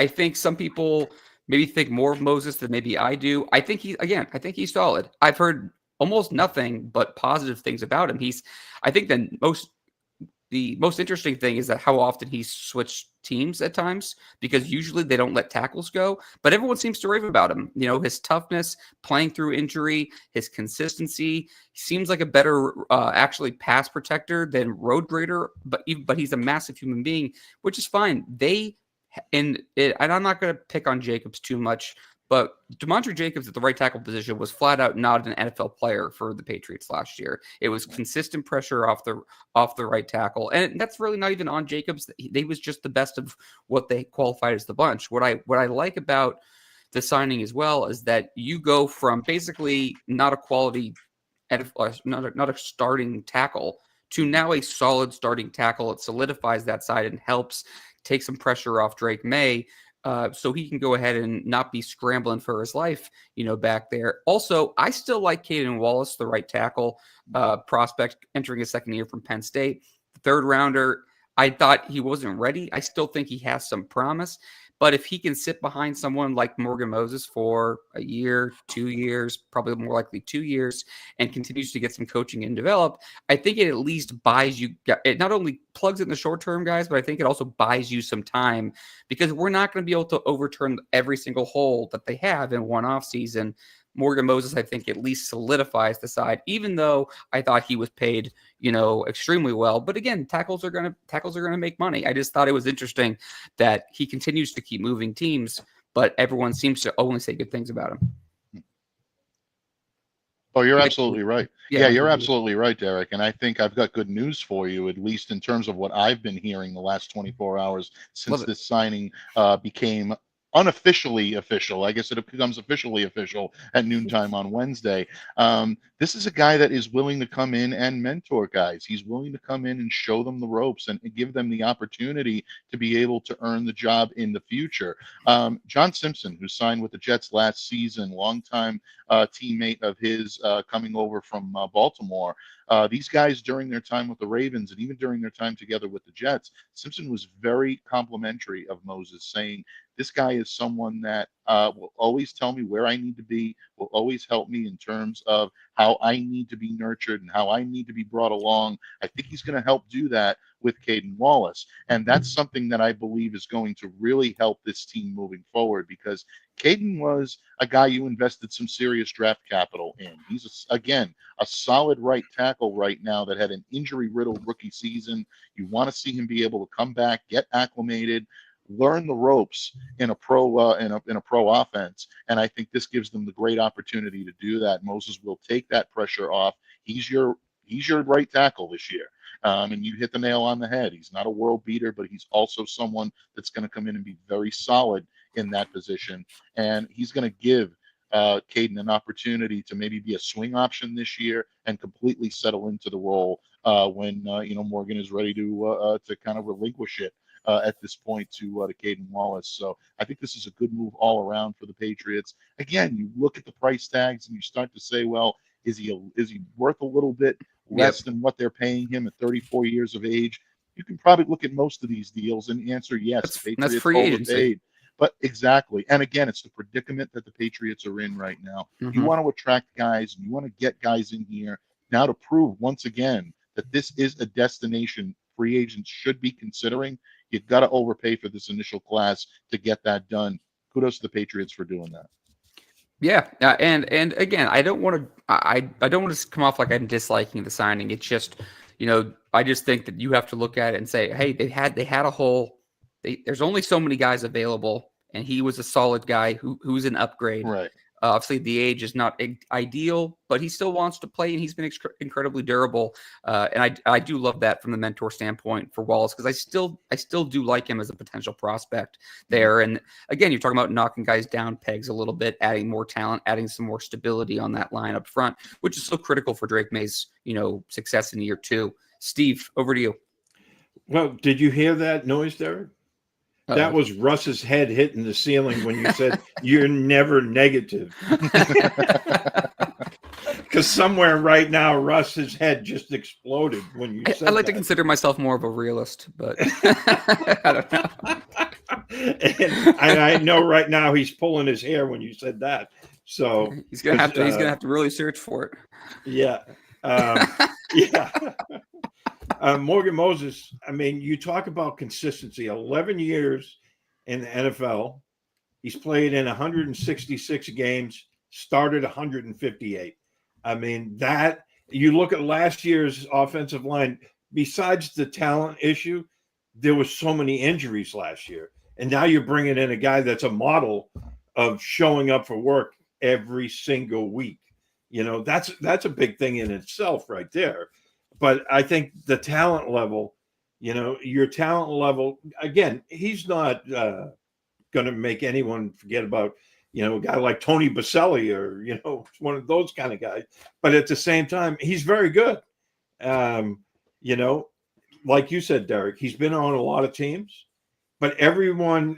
Speaker 1: think some people maybe think more of Moses than maybe I do. I think he's solid. I've heard almost nothing but positive things about him. I think the most interesting thing is that how often he's switched teams at times, because usually they don't let tackles go, but everyone seems to rave about him. His toughness, playing through injury, his consistency. He seems like a better actually pass protector than road grader, but he's a massive human being, which is fine. And I'm not going to pick on Jacobs too much, but DeMondre Jacobs at the right tackle position was flat out not an NFL player for the Patriots last year. It was consistent pressure off the right tackle, and that's really not even on Jacobs. They was just the best of what they qualified as the bunch. What I like about the signing as well is that you go from basically not a quality, not a starting tackle, to now a solid starting tackle. It solidifies that side and helps take some pressure off Drake May, so he can go ahead and not be scrambling for his life, back there. Also, I still like Caden Wallace, the right tackle prospect entering his second year from Penn State. The third rounder, I thought he wasn't ready. I still think he has some promise. But if he can sit behind someone like Morgan Moses for a year, 2 years, probably more likely 2 years, and continues to get some coaching and develop, I think it at least buys you. It not only plugs it in the short term, guys, but I think it also buys you some time, because we're not going to be able to overturn every single hole that they have in one off season. Morgan Moses, I think, at least solidifies the side, even though I thought he was paid, extremely well. But again, tackles are gonna make money. I just thought it was interesting that he continues to keep moving teams, but everyone seems to only say good things about him.
Speaker 2: Oh, you're absolutely right.
Speaker 1: Yeah,
Speaker 2: You're absolutely right, Derek. And I think I've got good news for you, at least in terms of what I've been hearing the last 24 hours since this signing became unofficially official. I guess it becomes officially official at noontime on Wednesday. This is a guy that is willing to come in and mentor guys. He's willing to come in and show them the ropes and give them the opportunity to be able to earn the job in the future. John Simpson, who signed with the Jets last season, longtime teammate of his coming over from Baltimore. These guys, during their time with the Ravens and even during their time together with the Jets, Simpson was very complimentary of Moses, saying, this guy is someone that will always tell me where I need to be, will always help me in terms of how I need to be nurtured and how I need to be brought along. I think he's going to help do that with Caden Wallace. And that's something that I believe is going to really help this team moving forward, because Caden was a guy you invested some serious draft capital in. He's, again, a solid right tackle right now that had an injury-riddled rookie season. You want to see him be able to come back, get acclimated, learn the ropes in a pro in a pro offense, and I think this gives them the great opportunity to do that. Moses will take that pressure off. He's your right tackle this year. And you hit the nail on the head. He's not a world beater, but he's also someone that's going to come in and be very solid in that position. And he's going to give Caden an opportunity to maybe be a swing option this year and completely settle into the role when Morgan is ready to kind of relinquish it at this point to Caden Wallace. So I think this is a good move all around for the Patriots. Again, you look at the price tags and you start to say, well, Is he worth a little bit less than what they're paying him at 34 years of age? You can probably look at most of these deals and answer yes. The
Speaker 1: That's
Speaker 2: Patriots
Speaker 1: free agency.
Speaker 2: overpaid. But exactly. And again, it's the predicament that the Patriots are in right now. You
Speaker 1: Mhm.
Speaker 2: want to attract guys, you want to get guys in here now to prove once again that this is a destination free agents should be considering. You've got to overpay for this initial class to get that done. Kudos to the Patriots for doing that.
Speaker 1: Yeah, and again, I don't want to come off like I'm disliking the signing. It's just, I just think that you have to look at it and say, hey, they had a hole. There's only so many guys available, and he was a solid guy who's an upgrade.
Speaker 2: Right.
Speaker 1: Obviously, the age is not ideal, but he still wants to play, and he's been incredibly durable. And I do love that from the mentor standpoint for Wallace, because I still do like him as a potential prospect there. And again, you're talking about knocking guys down pegs a little bit, adding more talent, adding some more stability on that line up front, which is so critical for Drake May's success in year 2. Steve, over to you.
Speaker 3: Well, did you hear that noise, Derek?
Speaker 1: Uh-oh.
Speaker 3: That was Russ's head hitting the ceiling when you said you're never negative. Because somewhere right now, Russ's head just exploded when you said
Speaker 1: I like
Speaker 3: that.
Speaker 1: to consider myself more of a realist, but I don't know.
Speaker 3: And I know right now he's pulling his hair when you said that. So
Speaker 1: he's gonna have to really search for it.
Speaker 3: Yeah. Yeah. Morgan Moses, I mean, you talk about consistency. 11 years in the NFL. He's played in 166 games, started 158. I mean, that you look at last year's offensive line, besides the talent issue, there was so many injuries last year. And now you're bringing in a guy that's a model of showing up for work every single week. That's a big thing in itself right there. But I think the talent level, your talent level, again, he's not going to make anyone forget about, a guy like Tony Baselli or, one of those kind of guys. But at the same time, he's very good. Like you said, Derek, he's been on a lot of teams, but everyone,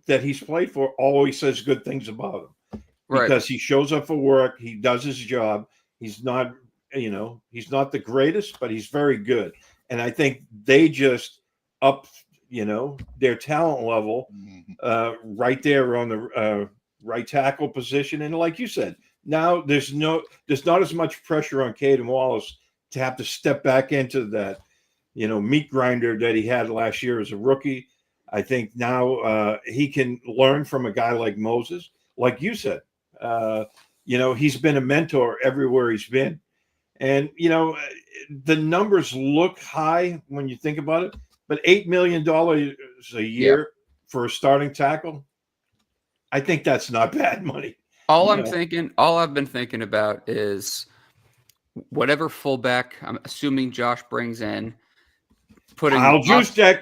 Speaker 3: that he's played for always says good things about him.
Speaker 1: Right.
Speaker 3: Because he shows up for work, he does his job. He's not the greatest, but he's very good. And I think they just up, their talent level right there on the right tackle position. And like you said, now there's not as much pressure on Caden Wallace to have to step back into that, meat grinder that he had last year as a rookie. I think now he can learn from a guy like Moses. Like you said, he's been a mentor everywhere he's been. And, the numbers look high when you think about it, but $8 million a year for a starting tackle, I think that's not bad money.
Speaker 1: All I've been thinking about is whatever fullback I'm assuming Josh brings in, putting
Speaker 3: Kyle Juszczyk.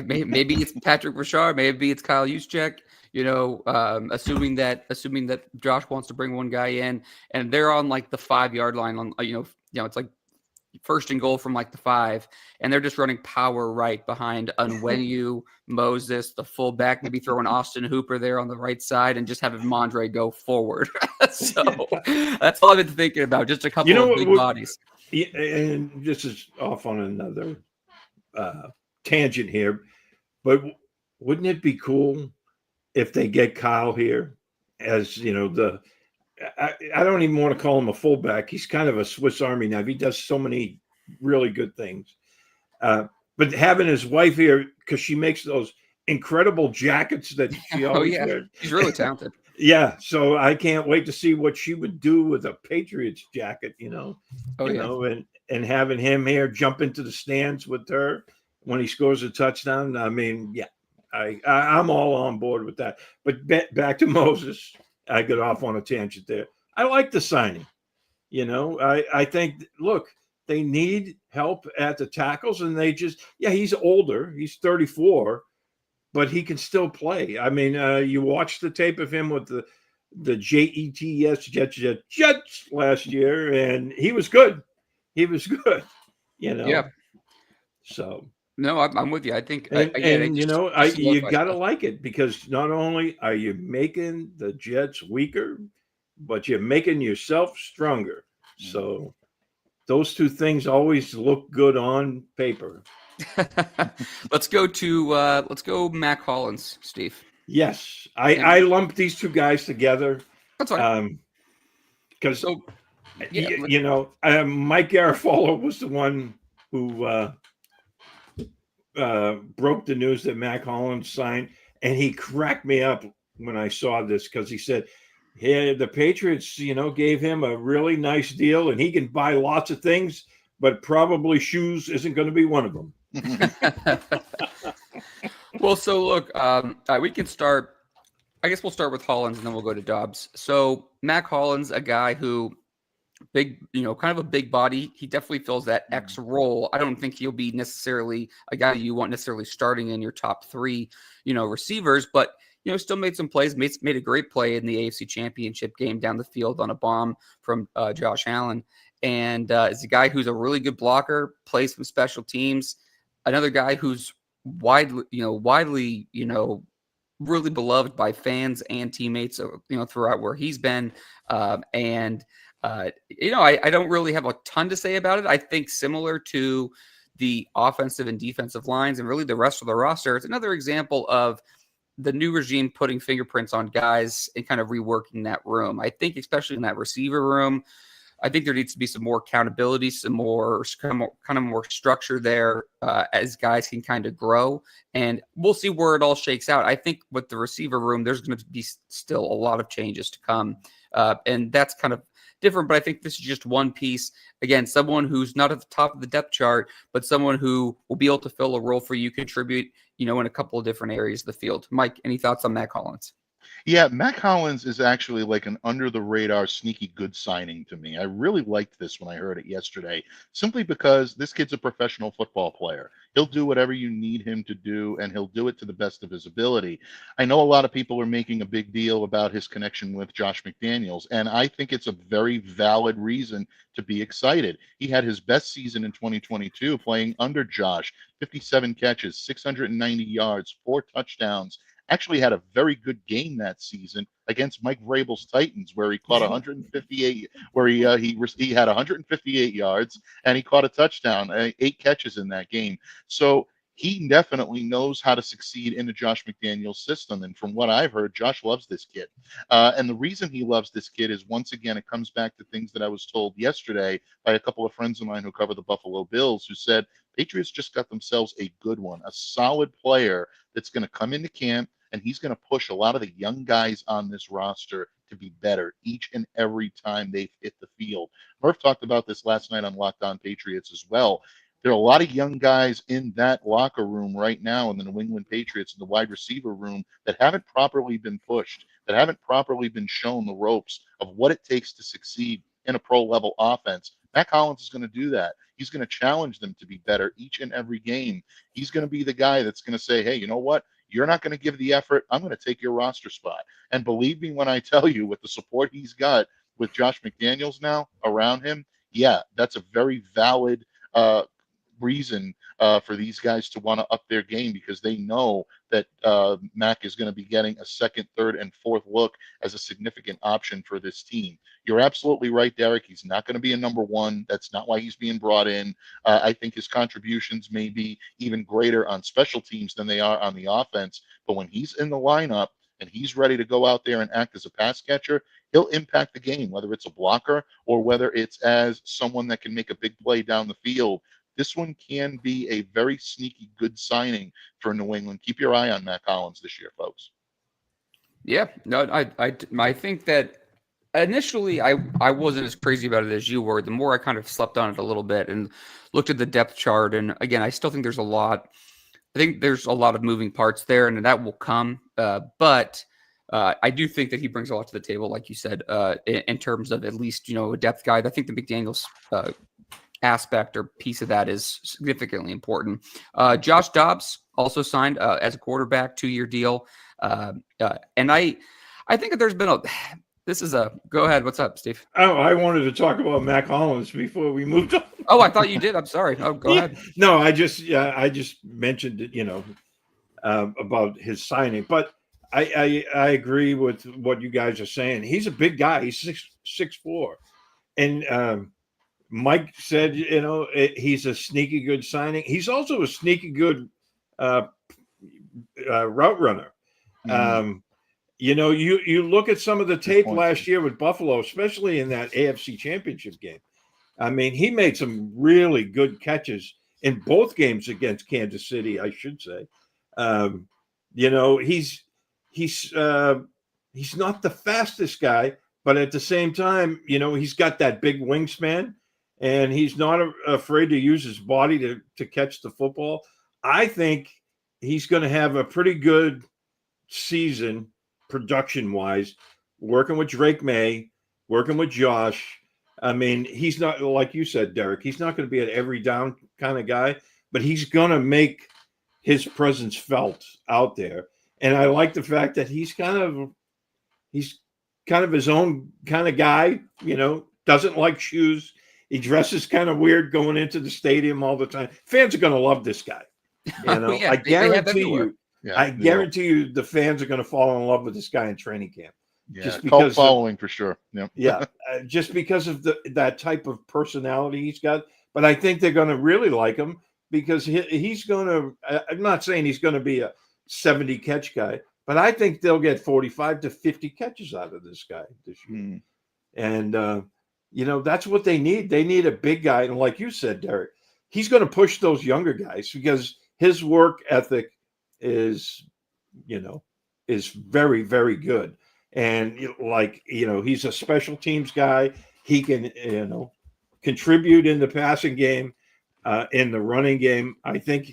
Speaker 1: Maybe it's Patrick Rashard, maybe it's Kyle Juszczyk. Assuming that Josh wants to bring one guy in, and they're on like the 5-yard line on, it's like first and goal from like the 5, and they're just running power right behind Onwenu, Moses, the fullback, maybe throwing Austin Hooper there on the right side, and just having Mondre go forward. So that's all I've been thinking about. Just a couple of big bodies.
Speaker 3: And this is off on another tangent here, but wouldn't it be cool if they get Kyle here as, I don't even want to call him a fullback. He's kind of a Swiss Army knife. He does so many really good things. But having his wife here, because she makes those incredible jackets that she always wears.
Speaker 1: She's really talented.
Speaker 3: Yeah. So I can't wait to see what she would do with a Patriots jacket, and having him here jump into the stands with her when he scores a touchdown. I mean, yeah. I'm all on board with that. But back to Moses, I got off on a tangent there. I like the signing. I think, look, they need help at the tackles, and they just, he's older. He's 34, but he can still play. I mean, you watch the tape of him with the Jets last year, and he was good. He was good,
Speaker 1: Yeah.
Speaker 3: So.
Speaker 1: No, I'm with you. I think,
Speaker 3: you got to like it, because not only are you making the Jets weaker, but you're making yourself stronger. So those two things always look good on paper.
Speaker 1: Let's go Mac Hollins, Steve.
Speaker 3: Yes, I lumped these two guys together.
Speaker 1: That's fine.
Speaker 3: Because
Speaker 1: So, yeah,
Speaker 3: Mike Garafolo was the one who broke the news that Mac Hollins signed, and he cracked me up when I saw this because he said, "Yeah, the Patriots, gave him a really nice deal, and he can buy lots of things, but probably shoes isn't going to be one of them."
Speaker 1: Well, so look, we can start. I guess we'll start with Hollins, and then we'll go to Dobbs. So Mac Hollins, a guy who big, kind of a big body. He definitely fills that X role. I don't think he'll be necessarily a guy you want necessarily starting in your top three, receivers, but still made some plays, made a great play in the AFC Championship game down the field on a bomb from Josh Allen. And is a guy who's a really good blocker, plays some special teams. Another guy who's widely, really beloved by fans and teammates, throughout where he's been. I don't really have a ton to say about it. I think similar to the offensive and defensive lines and really the rest of the roster, it's another example of the new regime putting fingerprints on guys and kind of reworking that room. I think especially in that receiver room, I think there needs to be some more accountability, some more kind of more structure there as guys can kind of grow. And we'll see where it all shakes out. I think with the receiver room, there's going to be still a lot of changes to come. And that's kind of different, but I think this is just one piece. Again, someone who's not at the top of the depth chart, but someone who will be able to fill a role for you, contribute, in a couple of different areas of the field. Mike, any thoughts on Mac Hollins?
Speaker 2: Yeah, Mac Hollins is actually like an under the radar, sneaky good signing to me. I really liked this when I heard it yesterday, simply because this kid's a professional football player. He'll do whatever you need him to do, and he'll do it to the best of his ability. I know a lot of people are making a big deal about his connection with Josh McDaniels, and I think it's a very valid reason to be excited. He had his best season in 2022 playing under Josh, 57 catches, 690 yards, 4 touchdowns. Actually had a very good game that season against Mike Vrabel's Titans, where he caught 158, where he had 158 yards and he caught a touchdown, 8 catches in that game. So he definitely knows how to succeed in the Josh McDaniels system. And from what I've heard, Josh loves this kid. And the reason he loves this kid is, once again, it comes back to things that I was told yesterday by a couple of friends of mine who cover the Buffalo Bills, who said Patriots just got themselves a good one, a solid player that's going to come into camp, and he's going to push a lot of the young guys on this roster to be better each and every time they hit the field. Murph talked about this last night on Locked On Patriots as well. There are a lot of young guys in that locker room right now in the New England Patriots, in the wide receiver room, that haven't properly been pushed, that haven't properly been shown the ropes of what it takes to succeed in a pro level offense. Mac Hollins is going to do that. He's going to challenge them to be better each and every game. He's going to be the guy that's going to say, hey, you know what? You're not going to give the effort. I'm going to take your roster spot. And believe me when I tell you, with the support he's got with Josh McDaniels now around him, yeah, that's a very valid reason for these guys to want to up their game, because they know that Mac is going to be getting a second, third, and fourth look as a significant option for this team. You're absolutely right, Derek. He's not going to be a number one. That's not why he's being brought in. I think his contributions may be even greater on special teams than they are on the offense. But when he's in the lineup and he's ready to go out there and act as a pass catcher, he'll impact the game, whether it's a blocker or whether it's as someone that can make a big play down the field. This one can be a very sneaky good signing for New England. Keep your eye on Mac Hollins this year, folks.
Speaker 1: Yeah, no, I think that initially I wasn't as crazy about it as you were. The more I kind of slept on it a little bit and looked at the depth chart, and again, I still think there's a lot. I think there's a lot of moving parts there, and that will come. But I do think that he brings a lot to the table, like you said, in terms of at least a depth guide. I think the McDaniels aspect or piece of that is significantly important. Josh Dobbs also signed as a quarterback, 2-year deal. And I think that there's been go ahead. What's up, Steve?
Speaker 3: Oh, I wanted to talk about Mac Hollins before we moved on.
Speaker 1: Oh, I thought you did. I'm sorry. Oh, go ahead.
Speaker 3: No, I just mentioned it, about his signing, but I agree with what you guys are saying. He's a big guy. He's 6'4", And Mike said, he's a sneaky good signing. He's also a sneaky good route runner.
Speaker 2: Mm.
Speaker 3: You look at some of the tape
Speaker 2: point.
Speaker 3: last year with Buffalo, especially in that AFC Championship game. I mean, he made some really good catches in both games against Kansas City, I should say. He's not the fastest guy, but at the same time, he's got that big wingspan, and he's not afraid to use his body to catch the football. I think he's going to have a pretty good season production-wise, working with Drake May, working with Josh. I mean, he's not, like you said, Derek, he's not going to be an every down kind of guy, but he's going to make his presence felt out there. And I like the fact that he's kind of his own kind of guy, doesn't like shoes. He dresses kind of weird going into the stadium all the time. Fans are going to love this guy.
Speaker 1: Yeah,
Speaker 3: I
Speaker 1: they have
Speaker 3: guarantee
Speaker 1: everywhere.
Speaker 3: you.
Speaker 2: Yeah,
Speaker 3: I guarantee you the fans are going to fall in love with this guy in training camp.
Speaker 2: Yeah,
Speaker 3: just
Speaker 2: cult
Speaker 3: because
Speaker 2: following for sure. Yeah,
Speaker 3: Yeah, just because of that type of personality he's got. But I think they're going to really like him because he's going to. I'm not saying he's going to be a 70 catch guy, but I think they'll get 45 to 50 catches out of this guy this year. And that's what they need. They need a big guy, and like you said, Derek, he's going to push those younger guys because his work ethic is very, very good. And he's a special teams guy. He can, contribute in the passing game, in the running game. I think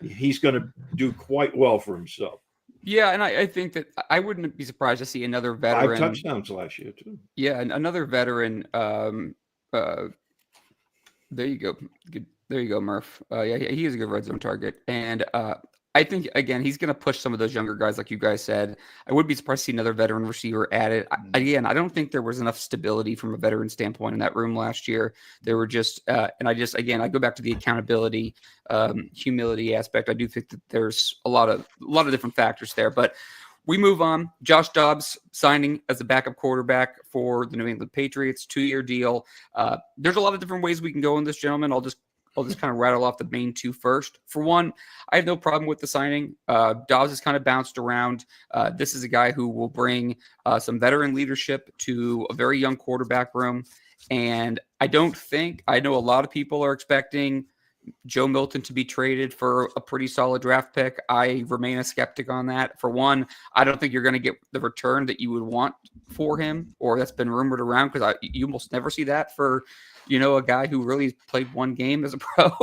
Speaker 3: he's going to do quite well for himself.
Speaker 1: Yeah, and I think that I wouldn't be surprised to see another veteran.
Speaker 3: 5 touchdowns last year too.
Speaker 1: Yeah, and another veteran. There you go. There you go, Murph. Yeah, he is a good red zone target, and I think again he's going to push some of those younger guys, like you guys said. I would be surprised to see another veteran receiver added. Again, I don't think there was enough stability from a veteran standpoint in that room last year. There were just, and I go back to the accountability, humility aspect. I do think that there's a lot of different factors there, but. We move on. Josh Dobbs signing as a backup quarterback for the New England Patriots, 2-year deal. There's a lot of different ways we can go in this, gentlemen. I'll just kind of rattle off the main two first. For one, I have no problem with the signing. Dobbs has kind of bounced around. This is a guy who will bring some veteran leadership to a very young quarterback room. And I know a lot of people are expecting Joe Milton to be traded for a pretty solid draft pick. I remain a skeptic on that. For one, I don't think you're going to get the return that you would want for him, or that's been rumored around, because you almost never see that for a guy who really played one game as a pro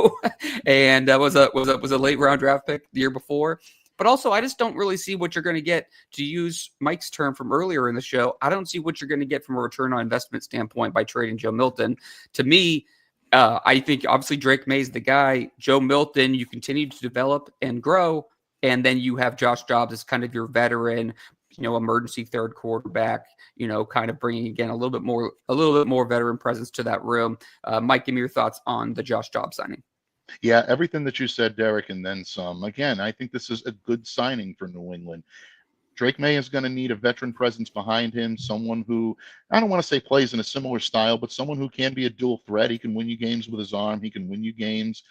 Speaker 1: and was a late round draft pick the year before. But also, I just don't really see what you're going to get, to use Mike's term from earlier in the show. I don't see what you're going to get from a return on investment standpoint by trading Joe Milton. To me, I think obviously Drake May is the guy. Joe Milton, you continue to develop and grow, and then you have Josh Dobbs as kind of your veteran, emergency third quarterback. Kind of bringing again a little bit more veteran presence to that room. Mike, give me your thoughts on the Josh Dobbs signing.
Speaker 2: Yeah, everything that you said, Derek, and then some. Again, I think this is a good signing for New England. Drake May is going to need a veteran presence behind him, someone who, I don't want to say plays in a similar style, but someone who can be a dual threat. He can win you games with his arm. He can win you games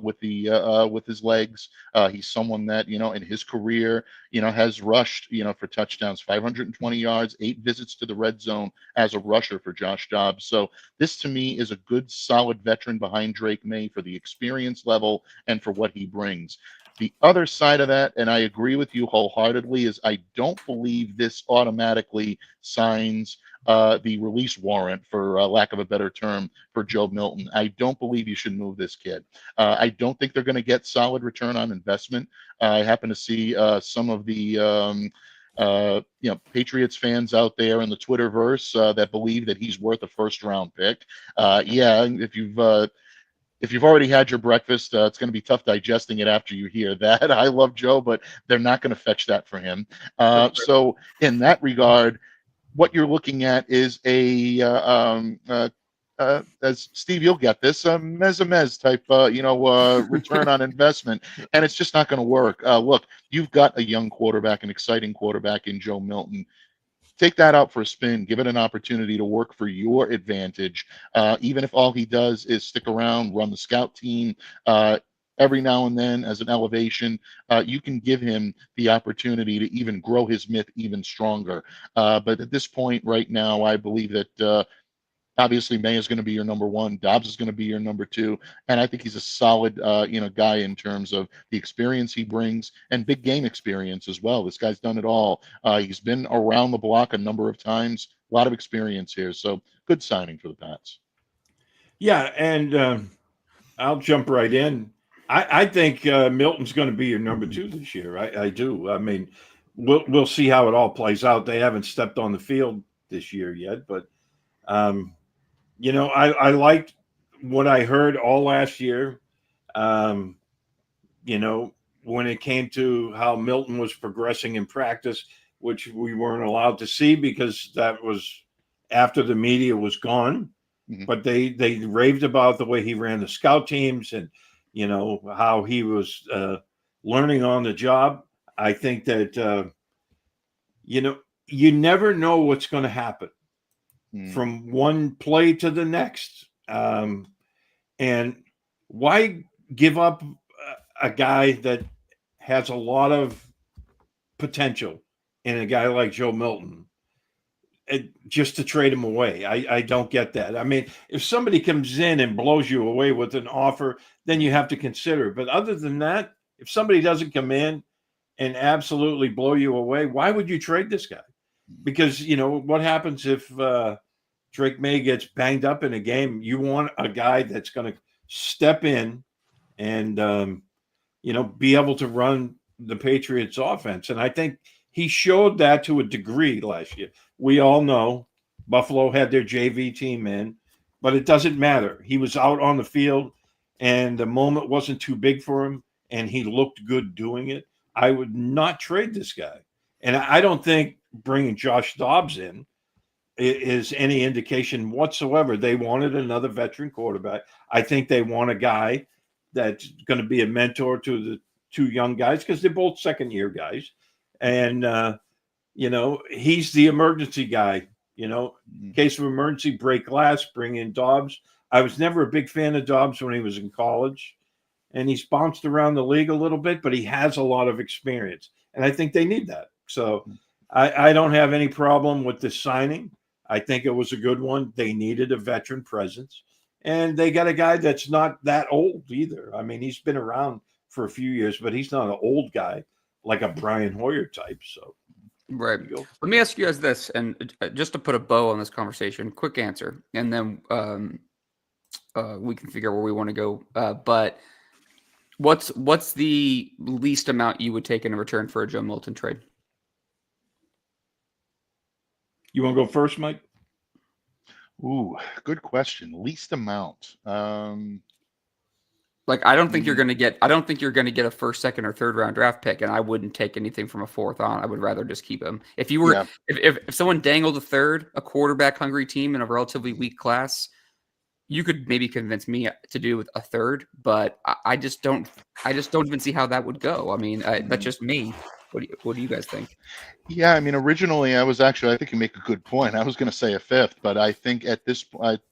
Speaker 2: with his legs. He's someone that, in his career, has rushed, for touchdowns, 520 yards, 8 visits to the red zone as a rusher for Josh Dobbs. So this to me is a good, solid veteran behind Drake May for the experience level and for what he brings. The other side of that, and I agree with you wholeheartedly, is I don't believe this automatically signs the release warrant, for lack of a better term, for Joe Milton. I don't believe you should move this kid. I don't think they're going to get solid return on investment. I happen to see some of the Patriots fans out there in the Twitterverse that believe that he's worth a first-round pick. If you've already had your breakfast, it's going to be tough digesting it after you hear that. I love Joe, but they're not going to fetch that for him. So in that regard, what you're looking at is as Steve, you'll get this, a mez type, return on investment, and it's just not going to work. Look, you've got a young quarterback, an exciting quarterback in Joe Milton. take that out for a spin, give it an opportunity to work for your advantage. Even if all he does is stick around, run the scout team, every now and then as an elevation, you can give him the opportunity to even grow his myth even stronger. But at this point right now, I believe that obviously May is going to be your number one, Dobbs is going to be your number two, and I think he's a solid guy in terms of the experience he brings and big game experience as well. This guy's done it all. He's been around the block a number of times, a lot of experience here. So good signing for the Pats.
Speaker 3: Yeah, and I'll jump right in. I think Milton's going to be your number two this year. I do. I mean, we'll see how it all plays out. They haven't stepped on the field this year yet, but I liked what I heard all last year. Um, when it came to how Milton was progressing in practice, which we weren't allowed to see because that was after the media was gone.
Speaker 2: Mhm.
Speaker 3: But they raved about the way he ran the scout teams and how he was learning on the job. I think that you never know what's going to happen from one play to the next. And why give up a guy that has a lot of potential in a guy like Joe Milton just to trade him away? I don't get that. I mean, if somebody comes in and blows you away with an offer, then you have to consider it. But other than that, if somebody doesn't come in and absolutely blow you away, why would you trade this guy? Because, what happens if Drake May gets banged up in a game? You want a guy that's going to step in and, be able to run the Patriots offense. And I think he showed that to a degree last year. We all know Buffalo had their JV team in, but it doesn't matter. He was out on the field and the moment wasn't too big for him and he looked good doing it. I would not trade this guy. And I don't think bringing Josh Dobbs in is any indication whatsoever. They wanted another veteran quarterback. I think they want a guy that's going to be a mentor to the two young guys because they're both second-year guys. And, he's the emergency guy. In case of emergency, break glass, bring in Dobbs. I was never a big fan of Dobbs when he was in college. And he's bounced around the league a little bit, but he has a lot of experience. And I think they need that. So I don't have any problem with this signing. I think it was a good one. They needed a veteran presence. And they got a guy that's not that old either. I mean, he's been around for a few years, but he's not an old guy like a Brian Hoyer type. So,
Speaker 1: right. Let me ask you guys this, and just to put a bow on this conversation, quick answer, and then we can figure out where we want to go. But what's the least amount you would take in return for a Joe Milton trade?
Speaker 3: You want to go first, Mike?
Speaker 2: Ooh, good question. Least amount.
Speaker 1: I don't think you're going to get. I don't think you're going to get a first, second, or third round draft pick, and I wouldn't take anything from a fourth on. I would rather just keep him. If you were, if someone dangled a third, a quarterback hungry team in a relatively weak class, you could maybe convince me to do with a third, but I just don't even see how that would go. I mean, that's just me. What do you guys think?
Speaker 2: Yeah, I mean, originally I think you make a good point. I was going to say a fifth, but I think at this point,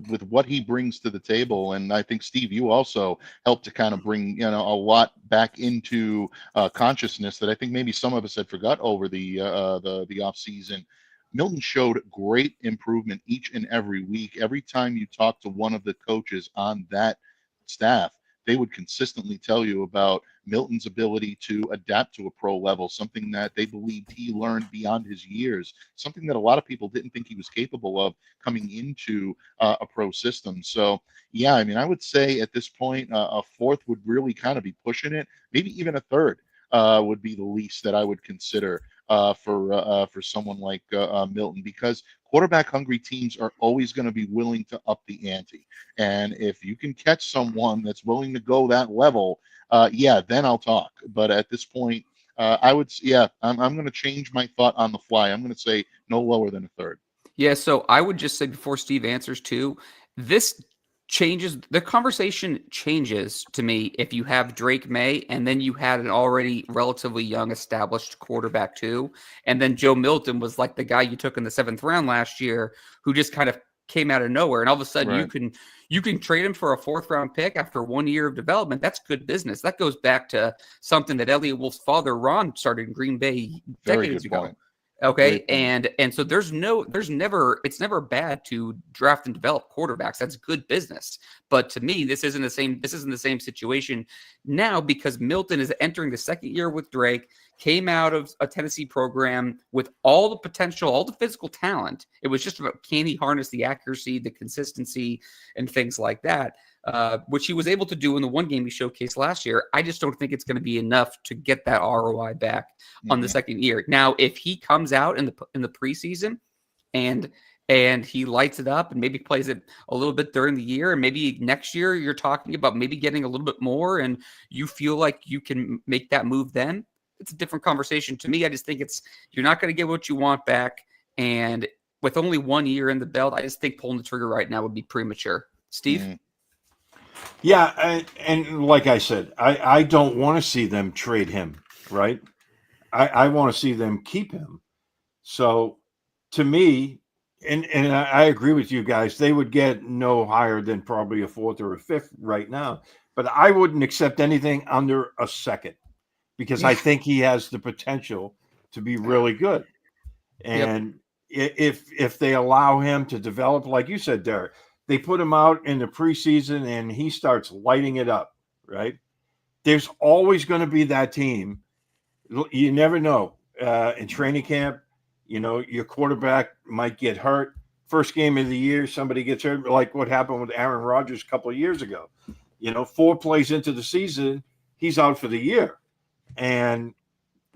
Speaker 2: with what he brings to the table, and I think Steve, you also helped to kind of bring a lot back into consciousness that I think maybe some of us had forgot over the off season. Milton showed great improvement each and every week. Every time you talk to one of the coaches on that staff, they would consistently tell you about Milton's ability to adapt to a pro level, something that they believed he learned beyond his years, something that a lot of people didn't think he was capable of coming into a pro system. So, yeah, I mean, I would say at this point, a fourth would really kind of be pushing it. Maybe even a third would be the least that I would consider for someone like Milton, because quarterback hungry teams are always going to be willing to up the ante. And if you can catch someone that's willing to go that level, then I'll talk. But at this point, I'm going to change my thought on the fly. I'm going to say no lower than a third.
Speaker 1: Yeah, so I would just say before Steve answers too, this changes the conversation changes to me if you have Drake May and then you had an already relatively young established quarterback too, and then Joe Milton was like the guy you took in the 7th round last year who just kind of came out of nowhere, and all of a sudden you can trade him for a 4th round pick after 1 year of development. That's good business. That goes back to something that Elliott Wolf's father Ron started in Green Bay decades ago.
Speaker 2: Point.
Speaker 1: Okay. And so it's never bad to draft and develop quarterbacks. That's good business. But to me, this isn't the same situation now, because Milton is entering the 2nd year with Drake, came out of a Tennessee program with all the potential, all the physical talent. It was just about, can he harness the accuracy, the consistency, and things like that, which he was able to do in the one game he showcased last year. I just don't think it's going to be enough to get that ROI back on the 2nd year. Now, if he comes out in the preseason and he lights it up and maybe plays it a little bit during the year, and maybe next year you're talking about maybe getting a little bit more and you feel like you can make that move, then it's a different conversation. To me, I just think you're not going to get what you want back. And with only 1 year in the belt, I just think pulling the trigger right now would be premature. Steve?
Speaker 2: Mm-hmm.
Speaker 3: Yeah, and like I said, I don't want to see them trade him, right? I want to see them keep him. So to me, and I agree with you guys, they would get no higher than probably a 4th or a 5th right now. But I wouldn't accept anything under a 2nd, because I think he has the potential to be really good. And if they allow him to develop, like you said, Derek, they put him out in the preseason and he starts lighting it up, right? There's always going to be that team. You never know. In training camp, your quarterback might get hurt. First game of the year, somebody gets hurt, like what happened with Aaron Rodgers a couple of years ago. 4 plays into the season, he's out for the year. And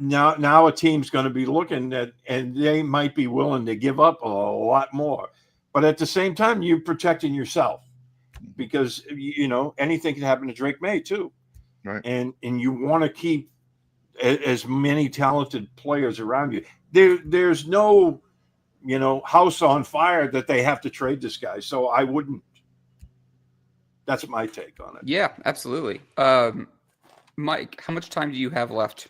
Speaker 3: now a team's going to be looking at, and they might be willing to give up a lot more. But at the same time, you're protecting yourself, because, anything can happen to Drake May too.
Speaker 2: Right.
Speaker 3: And you want to keep as many talented players around you. There's no, house on fire that they have to trade this guy. So I wouldn't. That's my take on it.
Speaker 1: Yeah, absolutely. Mike, how much time do you have left?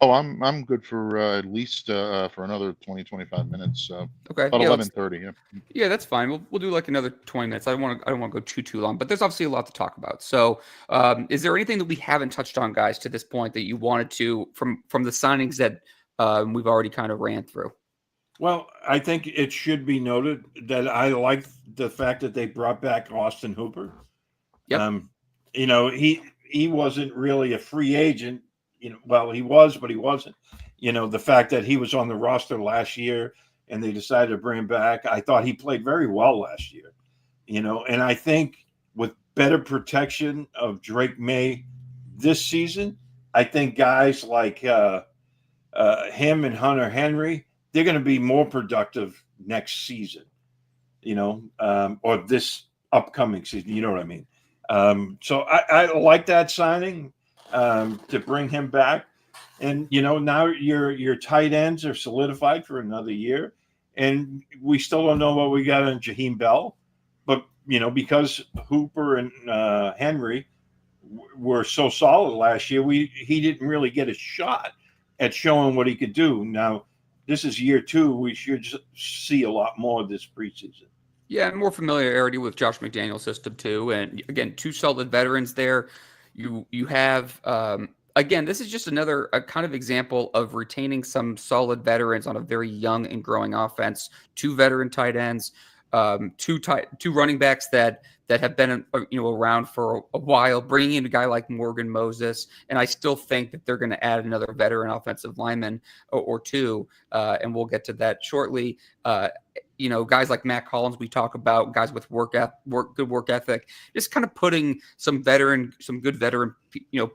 Speaker 2: Oh, I'm good for at least for another 20-25 minutes.
Speaker 1: Okay.
Speaker 2: About 11:30. Yeah.
Speaker 1: Yeah, that's fine. We'll do like another 20 minutes. I don't want to go too long, but there's obviously a lot to talk about. So, is there anything that we haven't touched on, guys, to this point that you wanted to from the signings that we've already kind of ran through?
Speaker 3: Well, I think it should be noted that I like the fact that they brought back Austin Hooper.
Speaker 1: Yep.
Speaker 3: He wasn't really a free agent. Well, he was, but he wasn't. The fact that he was on the roster last year and they decided to bring him back, I thought he played very well last year. And I think with better protection of Drake May this season, I think guys like him and Hunter Henry, they're going to be more productive next season, or this upcoming season. You know what I mean? So I like that signing to bring him back. And, now your tight ends are solidified for another year. And we still don't know what we got on Jaheim Bell. But, because Hooper and Henry were so solid last year, he didn't really get a shot at showing what he could do. Now, this is year 2. We should see a lot more of this preseason.
Speaker 1: Yeah, and more familiarity with Josh McDaniel's system too. And again, 2 solid veterans there. You have again, this is just another kind of example of retaining some solid veterans on a very young and growing offense. 2 veteran tight ends, 2 running backs that have been around for a while, bringing in a guy like Morgan Moses, and I still think that they're going to add another veteran offensive lineman or 2, and we'll get to that shortly. Guys like Matt Collins, we talk about guys with good work ethic, just kind of putting some good veteran,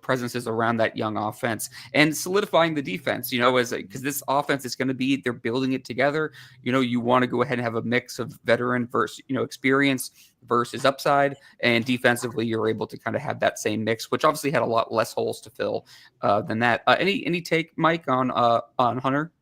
Speaker 1: presences around that young offense and solidifying the defense, because this offense is going to be, they're building it together. You want to go ahead and have a mix of veteran versus, experience versus upside, and defensively, you're able to kind of have that same mix, which obviously had a lot less holes to fill than that. Any take, Mike, on Hunter?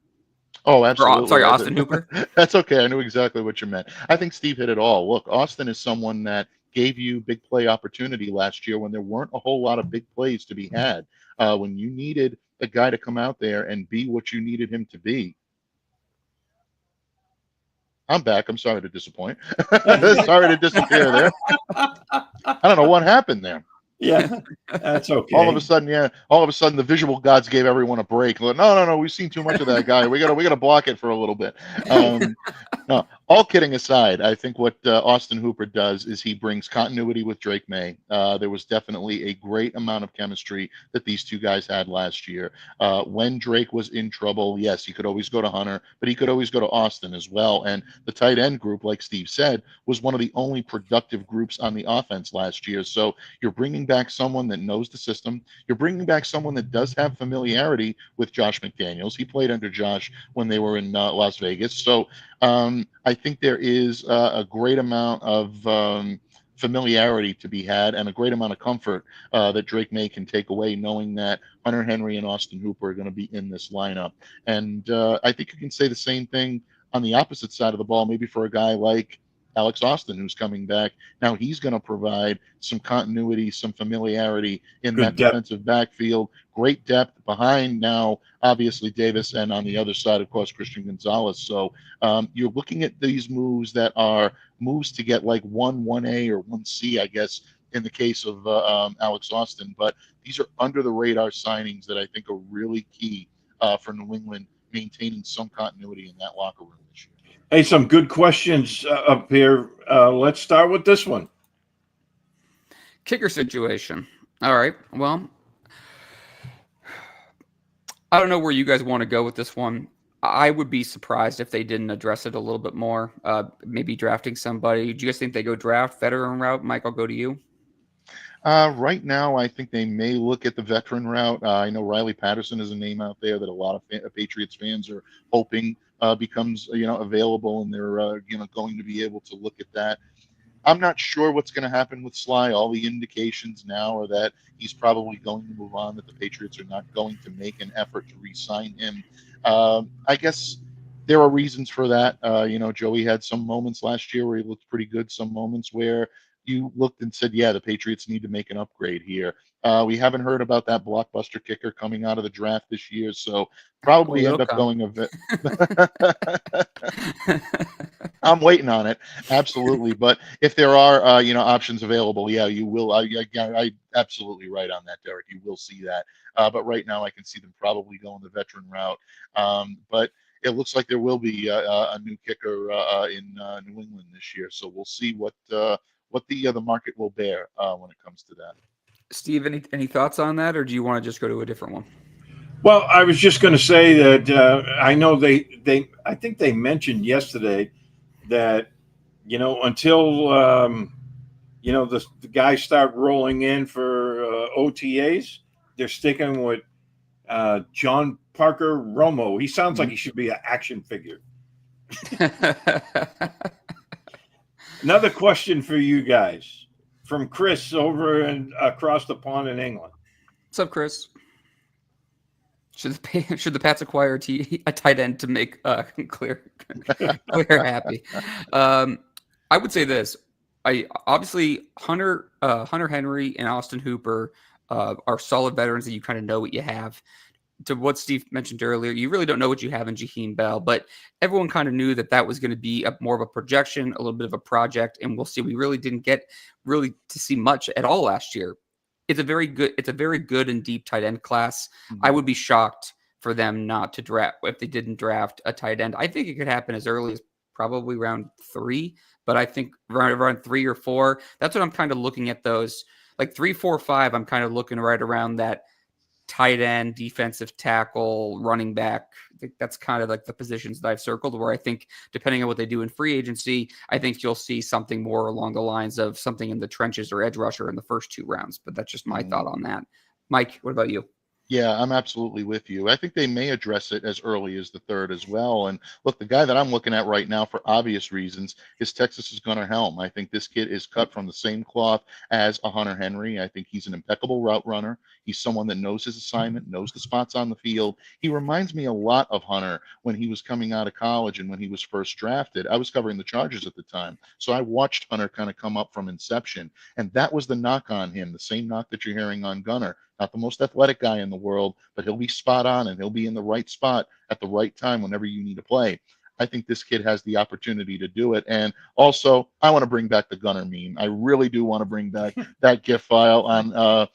Speaker 2: Oh,
Speaker 1: Or sorry,
Speaker 2: absolutely.
Speaker 1: Austin Hooper.
Speaker 2: That's okay. I knew exactly what you meant. I think Steve hit it all. Look, Austin is someone that gave you big play opportunity last year when there weren't a whole lot of big plays to be had. When you needed a guy to come out there and be what you needed him to be. I'm back. I'm sorry to disappoint. Sorry to disappear there. I don't know what happened there.
Speaker 3: Yeah, that's okay.
Speaker 2: All of a sudden, the visual gods gave everyone a break. Like, no, we've seen too much of that guy. We gotta block it for a little bit. No, all kidding aside, I think what Austin Hooper does is he brings continuity with Drake May. There was definitely a great amount of chemistry that these two guys had last year. When Drake was in trouble, yes, he could always go to Hunter, but he could always go to Austin as well. And the tight end group, like Steve said, was one of the only productive groups on the offense last year. So you're bringing back someone that knows the system. You're bringing back someone that does have familiarity with Josh McDaniels. He played under Josh when they were in Las Vegas. So I think there is a great amount of familiarity to be had and a great amount of comfort that Drake May can take away, knowing that Hunter Henry and Austin Hooper are going to be in this lineup. And I think you can say the same thing on the opposite side of the ball, maybe for a guy like Alex Austin, who's coming back. Now he's going to provide some continuity, some familiarity in
Speaker 3: Good
Speaker 2: that
Speaker 3: depth.
Speaker 2: defensive backfield. Great depth behind now, obviously Davis, and on the other side, of course, Christian Gonzalez. So you're looking at these moves that are moves to get like 1A or 1C, I guess, in the case of Alex Austin. But these are under the radar signings that I think are really key for New England maintaining some continuity in that locker room this year.
Speaker 3: Hey, some good questions up here. Let's start with this one.
Speaker 1: Kicker situation. All right. Well, I don't know where you guys want to go with this one. I would be surprised if they didn't address it a little bit more. Maybe drafting somebody. Do you guys think they go draft veteran route? Mike, I'll go to you.
Speaker 2: Right now, I think they may look at the veteran route. I know Riley Patterson is a name out there that a lot of Patriots fans are hoping becomes available, and they're going to be able to look at that. I'm not sure what's going to happen with Sly. All the indications now are that he's probably going to move on, that the Patriots are not going to make an effort to re-sign him. I guess there are reasons for that. Joey had some moments last year where he looked pretty good, some moments where you looked and said, yeah, the Patriots need to make an upgrade here. We haven't heard about that blockbuster kicker coming out of the draft this year, so probably end up going a bit. I'm waiting on it, absolutely. But if there are, options available, yeah, you will. I absolutely right on that, Derek. You will see that. But right now, I can see them probably going the veteran route. But it looks like there will be a new kicker in New England this year. So we'll see what the market will bear when it comes to that.
Speaker 1: Steve, any thoughts on that, or do you want to just go to a different one?
Speaker 3: Well, I was just going to say that I know I think they mentioned yesterday that until the guys start rolling in for OTAs, they're sticking with John Parker Romo. He sounds like he should be an action figure. Another question for you guys from Chris over and across the pond in England.
Speaker 1: What's up, Chris? Should the Pats acquire a tight end to make Clear happy? I would say this. Obviously Hunter Henry and Austin Hooper are solid veterans that you kind of know what you have. To what Steve mentioned earlier, you really don't know what you have in Jaheim Bell, but everyone kind of knew that was going to be more of a projection, a little bit of a project, and we'll see. We really didn't get to see much at all last year. It's a very good and deep tight end class. Mm-hmm. I would be shocked for them not to draft if they didn't draft a tight end. I think it could happen as early as probably round 3, but I think around 3 or 4. That's what I'm kind of looking at those. Like 3, 4, 5, I'm kind of looking right around that tight end, defensive tackle, running back. I think that's kind of like the positions that I've circled, where I think depending on what they do in free agency, I think you'll see something more along the lines of something in the trenches or edge rusher in the first 2 rounds. But that's just my thought on that. Mike, what about you?
Speaker 2: Yeah, I'm absolutely with you. I think they may address it as early as the third as well. And look, the guy that I'm looking at right now, for obvious reasons, is Texas's Gunnar Helm. I think this kid is cut from the same cloth as a Hunter Henry. I think he's an impeccable route runner. He's someone that knows his assignment, knows the spots on the field. He reminds me a lot of Hunter when he was coming out of college and when he was first drafted. I was covering the Chargers at the time, so I watched Hunter kind of come up from inception, and that was the knock on him, the same knock that you're hearing on Gunnar. Not the most athletic guy in the world, but he'll be spot on and he'll be in the right spot at the right time whenever you need to play. I think this kid has the opportunity to do it. And also, I want to bring back the Gunner meme. I really do want to bring back that GIF file on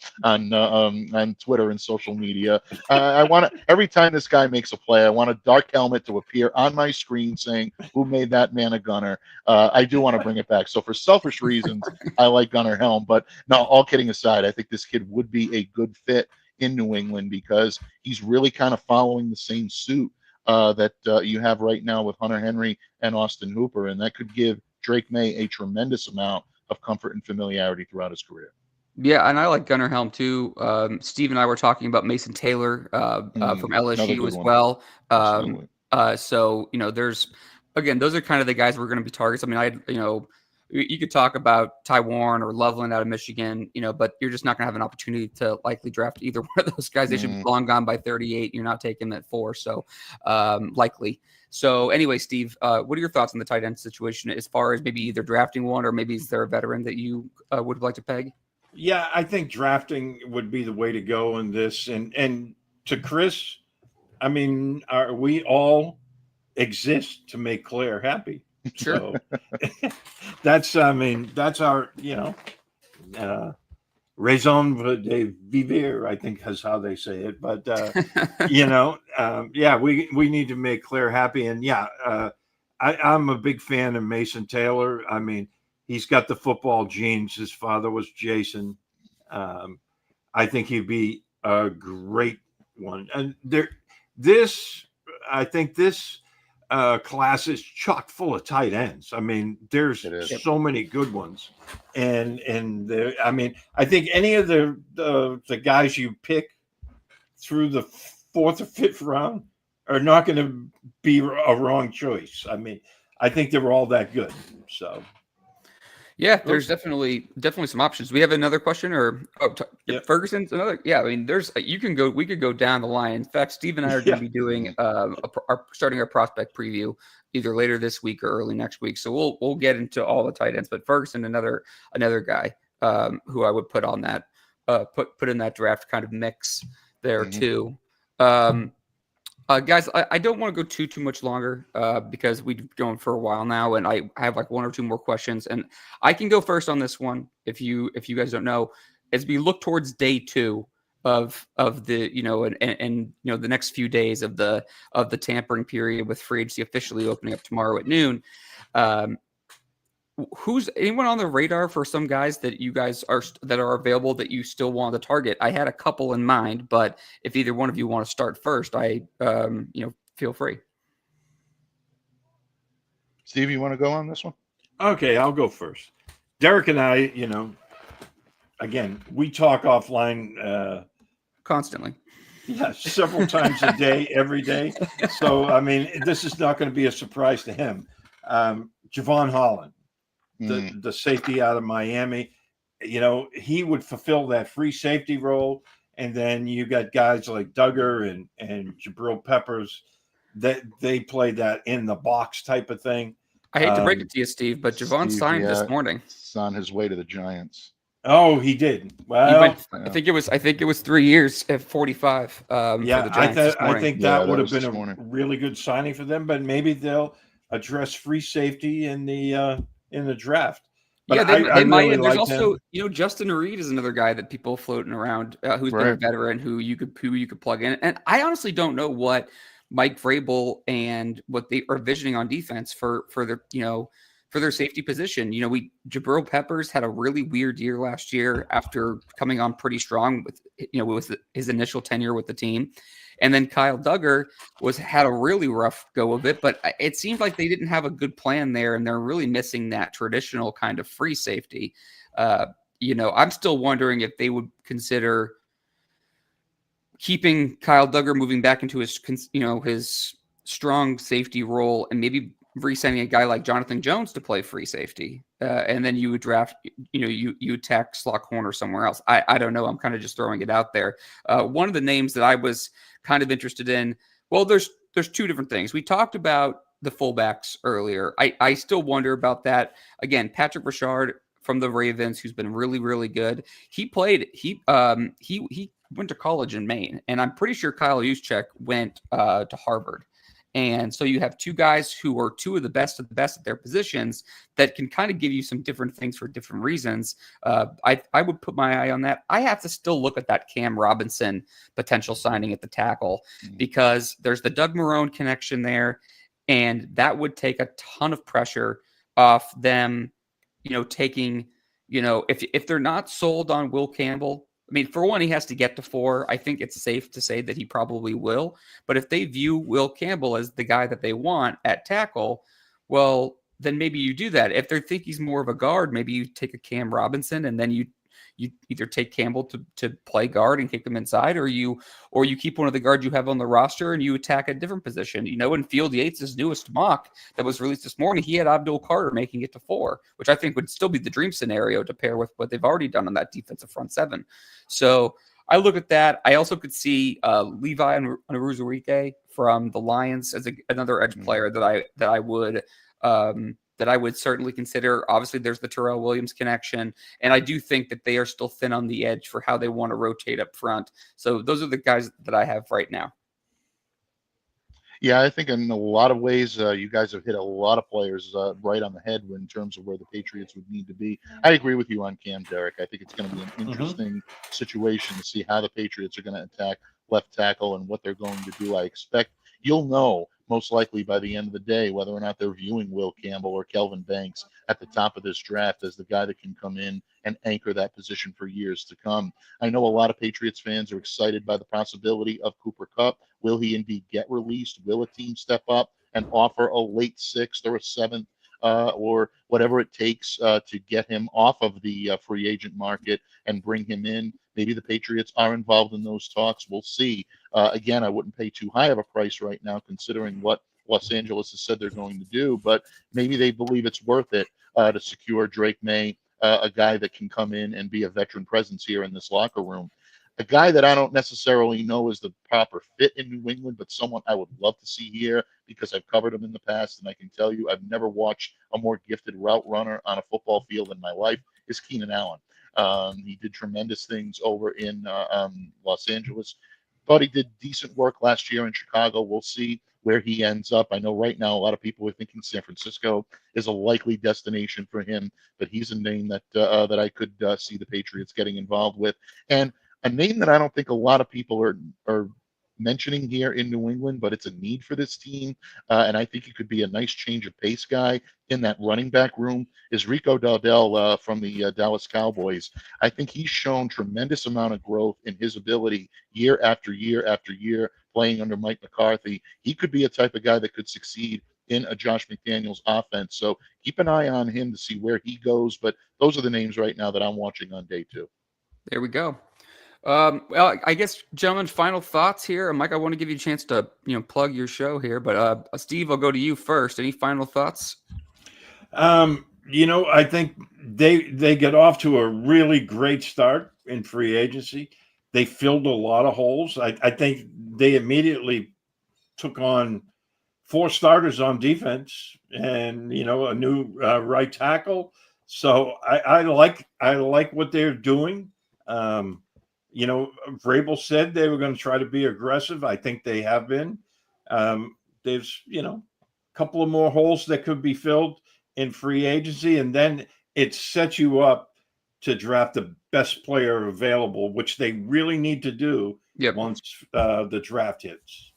Speaker 2: Twitter and social media. I want to, every time this guy makes a play, I want a dark helmet to appear on my screen saying, "Who made that man a Gunner?" I do want to bring it back. So for selfish reasons, I like Gunner Helm. But no, all kidding aside, I think this kid would be a good fit in New England because he's really kind of following the same suit that you have right now with Hunter Henry and Austin Hooper, and that could give Drake May a tremendous amount of comfort and familiarity throughout his career.
Speaker 1: Yeah, and I like Gunnar Helm too. Steve and I were talking about Mason Taylor from
Speaker 2: Another
Speaker 1: LSU
Speaker 2: good
Speaker 1: as
Speaker 2: one.
Speaker 1: well.
Speaker 2: Absolutely.
Speaker 1: So there's again, those are kind of the guys we're going to be targets. I mean, you could talk about Taiwan or Loveland out of Michigan, but you're just not going to have an opportunity to likely draft either one of those guys. They should be long gone by 38. You're not taking them at 4, so likely. So anyway, Steve, what are your thoughts on the tight end situation as far as maybe either drafting one or maybe is there a veteran that you would like to peg?
Speaker 3: Yeah, I think drafting would be the way to go in this. And to Chris, I mean, we all exist to make Claire happy.
Speaker 1: Sure.
Speaker 3: So that's our, raison de vivre, I think is how they say it. But, we need to make Claire happy. And I'm a big fan of Mason Taylor. I mean, he's got the football genes. His father was Jason. I think he'd be a great one. And I think this class is chock full of tight ends. I mean, there's so many good ones, and I think any of the guys you pick through the 4th or 5th round are not going to be a wrong choice. I mean, I think they were all that good. So.
Speaker 1: Yeah, there's definitely some options. We have another question, or Ferguson's another. Yeah, I mean, we could go down the line. In fact, Steve and I are going to be doing starting our prospect preview either later this week or early next week. So we'll get into all the tight ends. But Ferguson, another guy who I would put on that put in that draft kind of mix there too. Guys, I don't want to go too much longer because we've been going for a while now, and I have like 1 or 2 more questions, and I can go first on this one if you guys don't know. As we look towards day 2 of the the next few days of the tampering period with free agency officially opening up tomorrow at noon. Who's anyone on the radar for some guys that you guys are available that you still want to target? I had a couple in mind, but if either one of you want to start first, feel free.
Speaker 2: Steve, you want to go on this one?
Speaker 3: Okay, I'll go first. Derek and I, again, we talk offline
Speaker 1: constantly.
Speaker 3: Yeah, several times a day, every day. So, I mean, this is not going to be a surprise to him. Javon Holland. The safety out of Miami, he would fulfill that free safety role. And then you got guys like Duggar and Jabril Peppers that they play that in the box type of thing.
Speaker 1: I hate to break it to you, Steve, but Javon signed this morning.
Speaker 2: It's on his way to the Giants.
Speaker 3: Oh, he did. Well,
Speaker 1: I think it was 3 years at 45. For the Giants
Speaker 3: I think that would have been a really good signing for them. But maybe they'll address free safety in the draft. But
Speaker 1: they might.
Speaker 3: Really
Speaker 1: and there's also, Justin Reed is another guy that people floating around who's been a veteran who you could plug in. And I honestly don't know what Mike Vrabel and what they are visioning on defense for their safety position. Jabril Peppers had a really weird year last year after coming on pretty strong with his initial tenure with the team. And then Kyle Duggar had a really rough go of it, but it seemed like they didn't have a good plan there, and they're really missing that traditional kind of free safety. I'm still wondering if they would consider keeping Kyle Duggar moving back into his his strong safety role, and maybe re-signing a guy like Jonathan Jones to play free safety, and then you would draft, you attack slot corner somewhere else. I don't know. I'm kind of just throwing it out there. One of the names that I was kind of interested in. Well, there's two different things. We talked about the fullbacks earlier. I still wonder about that. Again, Patrick Rashard from the Ravens, who's been really, really good. He went to college in Maine, and I'm pretty sure Kyle Juszczyk went to Harvard. And so you have two guys who are two of the best at their positions that can kind of give you some different things for different reasons. I would put my eye on that. I have to still look at that Cam Robinson potential signing at the tackle, because there's the Doug Marrone connection there, and that would take a ton of pressure off them, taking, if they're not sold on Will Campbell. I mean, for one, he has to get to 4. I think it's safe to say that he probably will. But if they view Will Campbell as the guy that they want at tackle, well, then maybe you do that. If they think he's more of a guard, maybe you take a Cam Robinson, and then you either take Campbell to play guard and kick him inside, or you keep one of the guards you have on the roster and you attack a different position. In Field Yates' newest mock that was released this morning, he had Abdul Carter making it to 4, which I think would still be the dream scenario to pair with what they've already done on that defensive front 7. So I look at that. I also could see Levi Onwuzurike from the Lions as another edge player that I would certainly consider. Obviously, there's the Terrell Williams connection, and I do think that they are still thin on the edge for how they want to rotate up front. So those are the guys that I have right now.
Speaker 2: Yeah, I think in a lot of ways, you guys have hit a lot of players right on the head in terms of where the Patriots would need to be. I agree with you on Cam, Derek. I think it's going to be an interesting situation to see how the Patriots are going to attack left tackle and what they're going to do. I expect you'll know most likely by the end of the day whether or not they're viewing Will Campbell or Kelvin Banks at the top of this draft as the guy that can come in and anchor that position for years to come. I know a lot of Patriots fans are excited by the possibility of Cooper Kupp. Will he indeed get released? Will a team step up and offer a late 6th or a 7th or whatever it takes to get him off of the free agent market and bring him in? Maybe the Patriots are involved in those talks. We'll see. Again, I wouldn't pay too high of a price right now, considering what Los Angeles has said they're going to do, but maybe they believe it's worth it to secure Drake May, a guy that can come in and be a veteran presence here in this locker room. A guy that I don't necessarily know is the proper fit in New England, but someone I would love to see here because I've covered him in the past, and I can tell you I've never watched a more gifted route runner on a football field in my life, is Keenan Allen. He did tremendous things over in Los Angeles. Thought he did decent work last year in Chicago. We'll see where he ends up. I know right now a lot of people are thinking San Francisco is a likely destination for him, but he's a name that that I could see the Patriots getting involved with. And a name that I don't think a lot of people are mentioning here in New England, but it's a need for this team. And I think he could be a nice change of pace guy in that running back room, is Rico Dowdell from the Dallas Cowboys. I think he's shown tremendous amount of growth in his ability year after year after year playing under Mike McCarthy. He could be a type of guy that could succeed in a Josh McDaniels offense. So keep an eye on him to see where he goes. But those are the names right now that I'm watching on day 2.
Speaker 1: There we go. Well, I guess, gentlemen, final thoughts here. Mike, I want to give you a chance to plug your show here, but Steve, I'll go to you first. Any final thoughts?
Speaker 3: I think they get off to a really great start in free agency. They filled a lot of holes. I think they immediately took on 4 starters on defense and a new right tackle. So I like what they're doing. Vrabel said they were going to try to be aggressive. I think they have been. There's a couple of more holes that could be filled in free agency, and then it sets you up to draft the best player available, which they really need to do once the draft hits.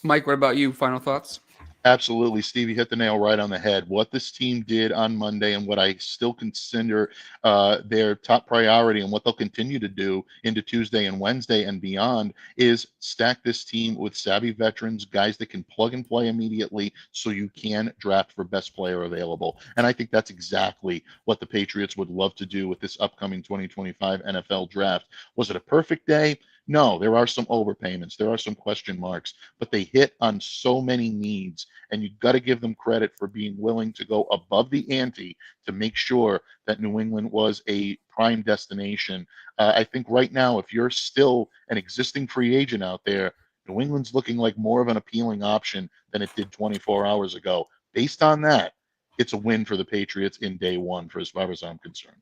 Speaker 1: Mike, what about you? Final thoughts?
Speaker 2: Absolutely, Steve, you hit the nail right on the head. What this team did on Monday and what I still consider their top priority and what they'll continue to do into Tuesday and Wednesday and beyond is stack this team with savvy veterans, guys that can plug and play immediately so you can draft for best player available. And I think that's exactly what the Patriots would love to do with this upcoming 2025 NFL draft. Was it a perfect day? No, there are some overpayments, there are some question marks, but they hit on so many needs, and you've got to give them credit for being willing to go above the ante to make sure that New England was a prime destination. I think right now, if you're still an existing free agent out there, New England's looking like more of an appealing option than it did 24 hours ago. Based on that, it's a win for the Patriots in day one, for as far as I'm concerned.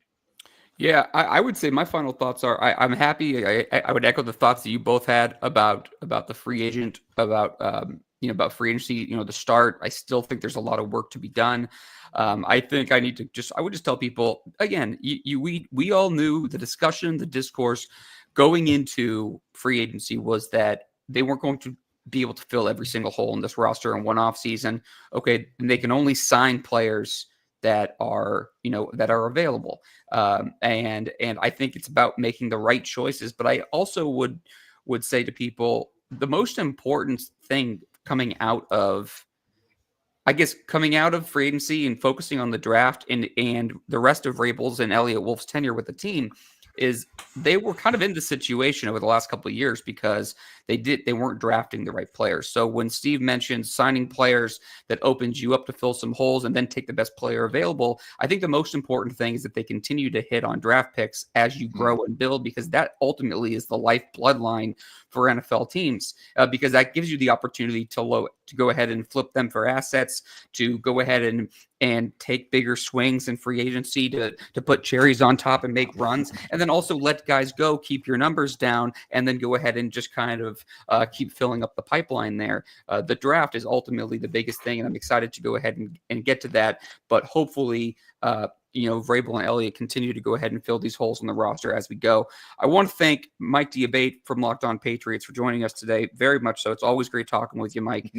Speaker 1: Yeah, I would say my final thoughts are I'm happy. I would echo the thoughts that you both had about the free agent, about about free agency. The start. I still think there's a lot of work to be done. I think I would just tell people again. We all knew the discussion, the discourse going into free agency was that they weren't going to be able to fill every single hole in this roster in one off season. Okay, and they can only sign players that are available. And I think it's about making the right choices. But I also would say to people, the most important thing coming out of free agency and focusing on the draft and the rest of Rabel's and Elliott Wolf's tenure with the team is they were kind of in the situation over the last couple of years because they weren't drafting the right players. So when Steve mentioned signing players that opens you up to fill some holes and then take the best player available, I think the most important thing is that they continue to hit on draft picks as you grow and build, because that ultimately is the life bloodline for NFL teams, because that gives you the opportunity to go ahead and flip them for assets, to go ahead and take bigger swings in free agency, to put cherries on top and make runs, and then also let guys go, keep your numbers down, and then go ahead and just kind of keep filling up the pipeline there. The draft is ultimately the biggest thing, and I'm excited to go ahead and get to that. But hopefully, Vrabel and Elliott continue to go ahead and fill these holes in the roster as we go. I want to thank Mike Diabate from Locked On Patriots for joining us today. Very much so. It's always great talking with you, Mike.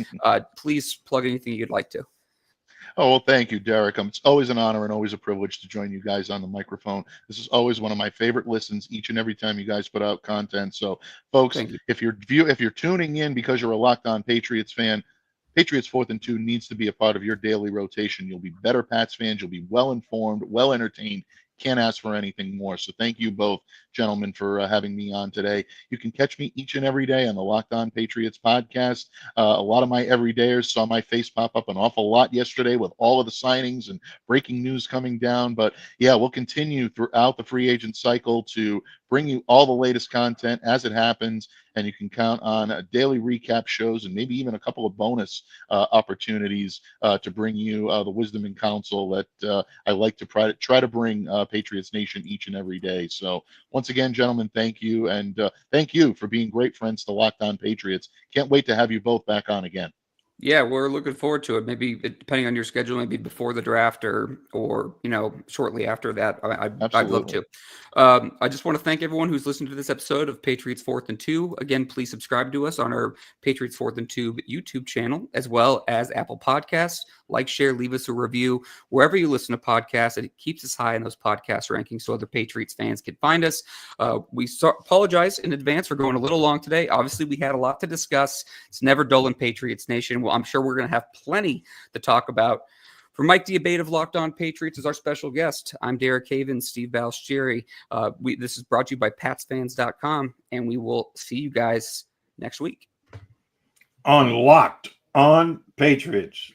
Speaker 1: Please plug anything you'd like to.
Speaker 2: Oh, well, thank you, Derek. It's always an honor and always a privilege to join you guys on the microphone. This is always one of my favorite listens each and every time you guys put out content. So, folks, if you're tuning in because you're a Locked On Patriots fan, Patriots 4th and 2 needs to be a part of your daily rotation. You'll be better Pats fans. You'll be well informed, well entertained. Can't ask for anything more. So thank you both, gentlemen, for having me on today. You can catch me each and every day on the Locked On Patriots podcast. A lot of my everydayers saw my face pop up an awful lot yesterday with all of the signings and breaking news coming down. But yeah, we'll continue throughout the free agent cycle to bring you all the latest content as it happens, and you can count on daily recap shows and maybe even a couple of bonus opportunities to bring you the wisdom and counsel that I like to try to bring Patriots Nation each and every day. So once again, gentlemen, thank you, and thank you for being great friends to Locked On Patriots. Can't wait to have you both back on again.
Speaker 1: Yeah, we're looking forward to it. Maybe depending on your schedule, maybe before the draft or shortly after that. I'd love to. I just want to thank everyone who's listened to this episode of Patriots 4th and 2. Again, please subscribe to us on our Patriots 4th and 2 YouTube channel, as well as Apple Podcasts. Like, share, leave us a review wherever you listen to podcasts. It keeps us high in those podcast rankings so other Patriots fans can find us. We apologize in advance for going a little long today. Obviously, we had a lot to discuss. It's never dull in Patriots Nation. Well, I'm sure we're going to have plenty to talk about. For Mike Diabate of Locked On Patriots as our special guest, I'm Derek Haven, Steve Balistrieri. This is brought to you by PatsFans.com, and we will see you guys next week.
Speaker 3: On Locked On Patriots.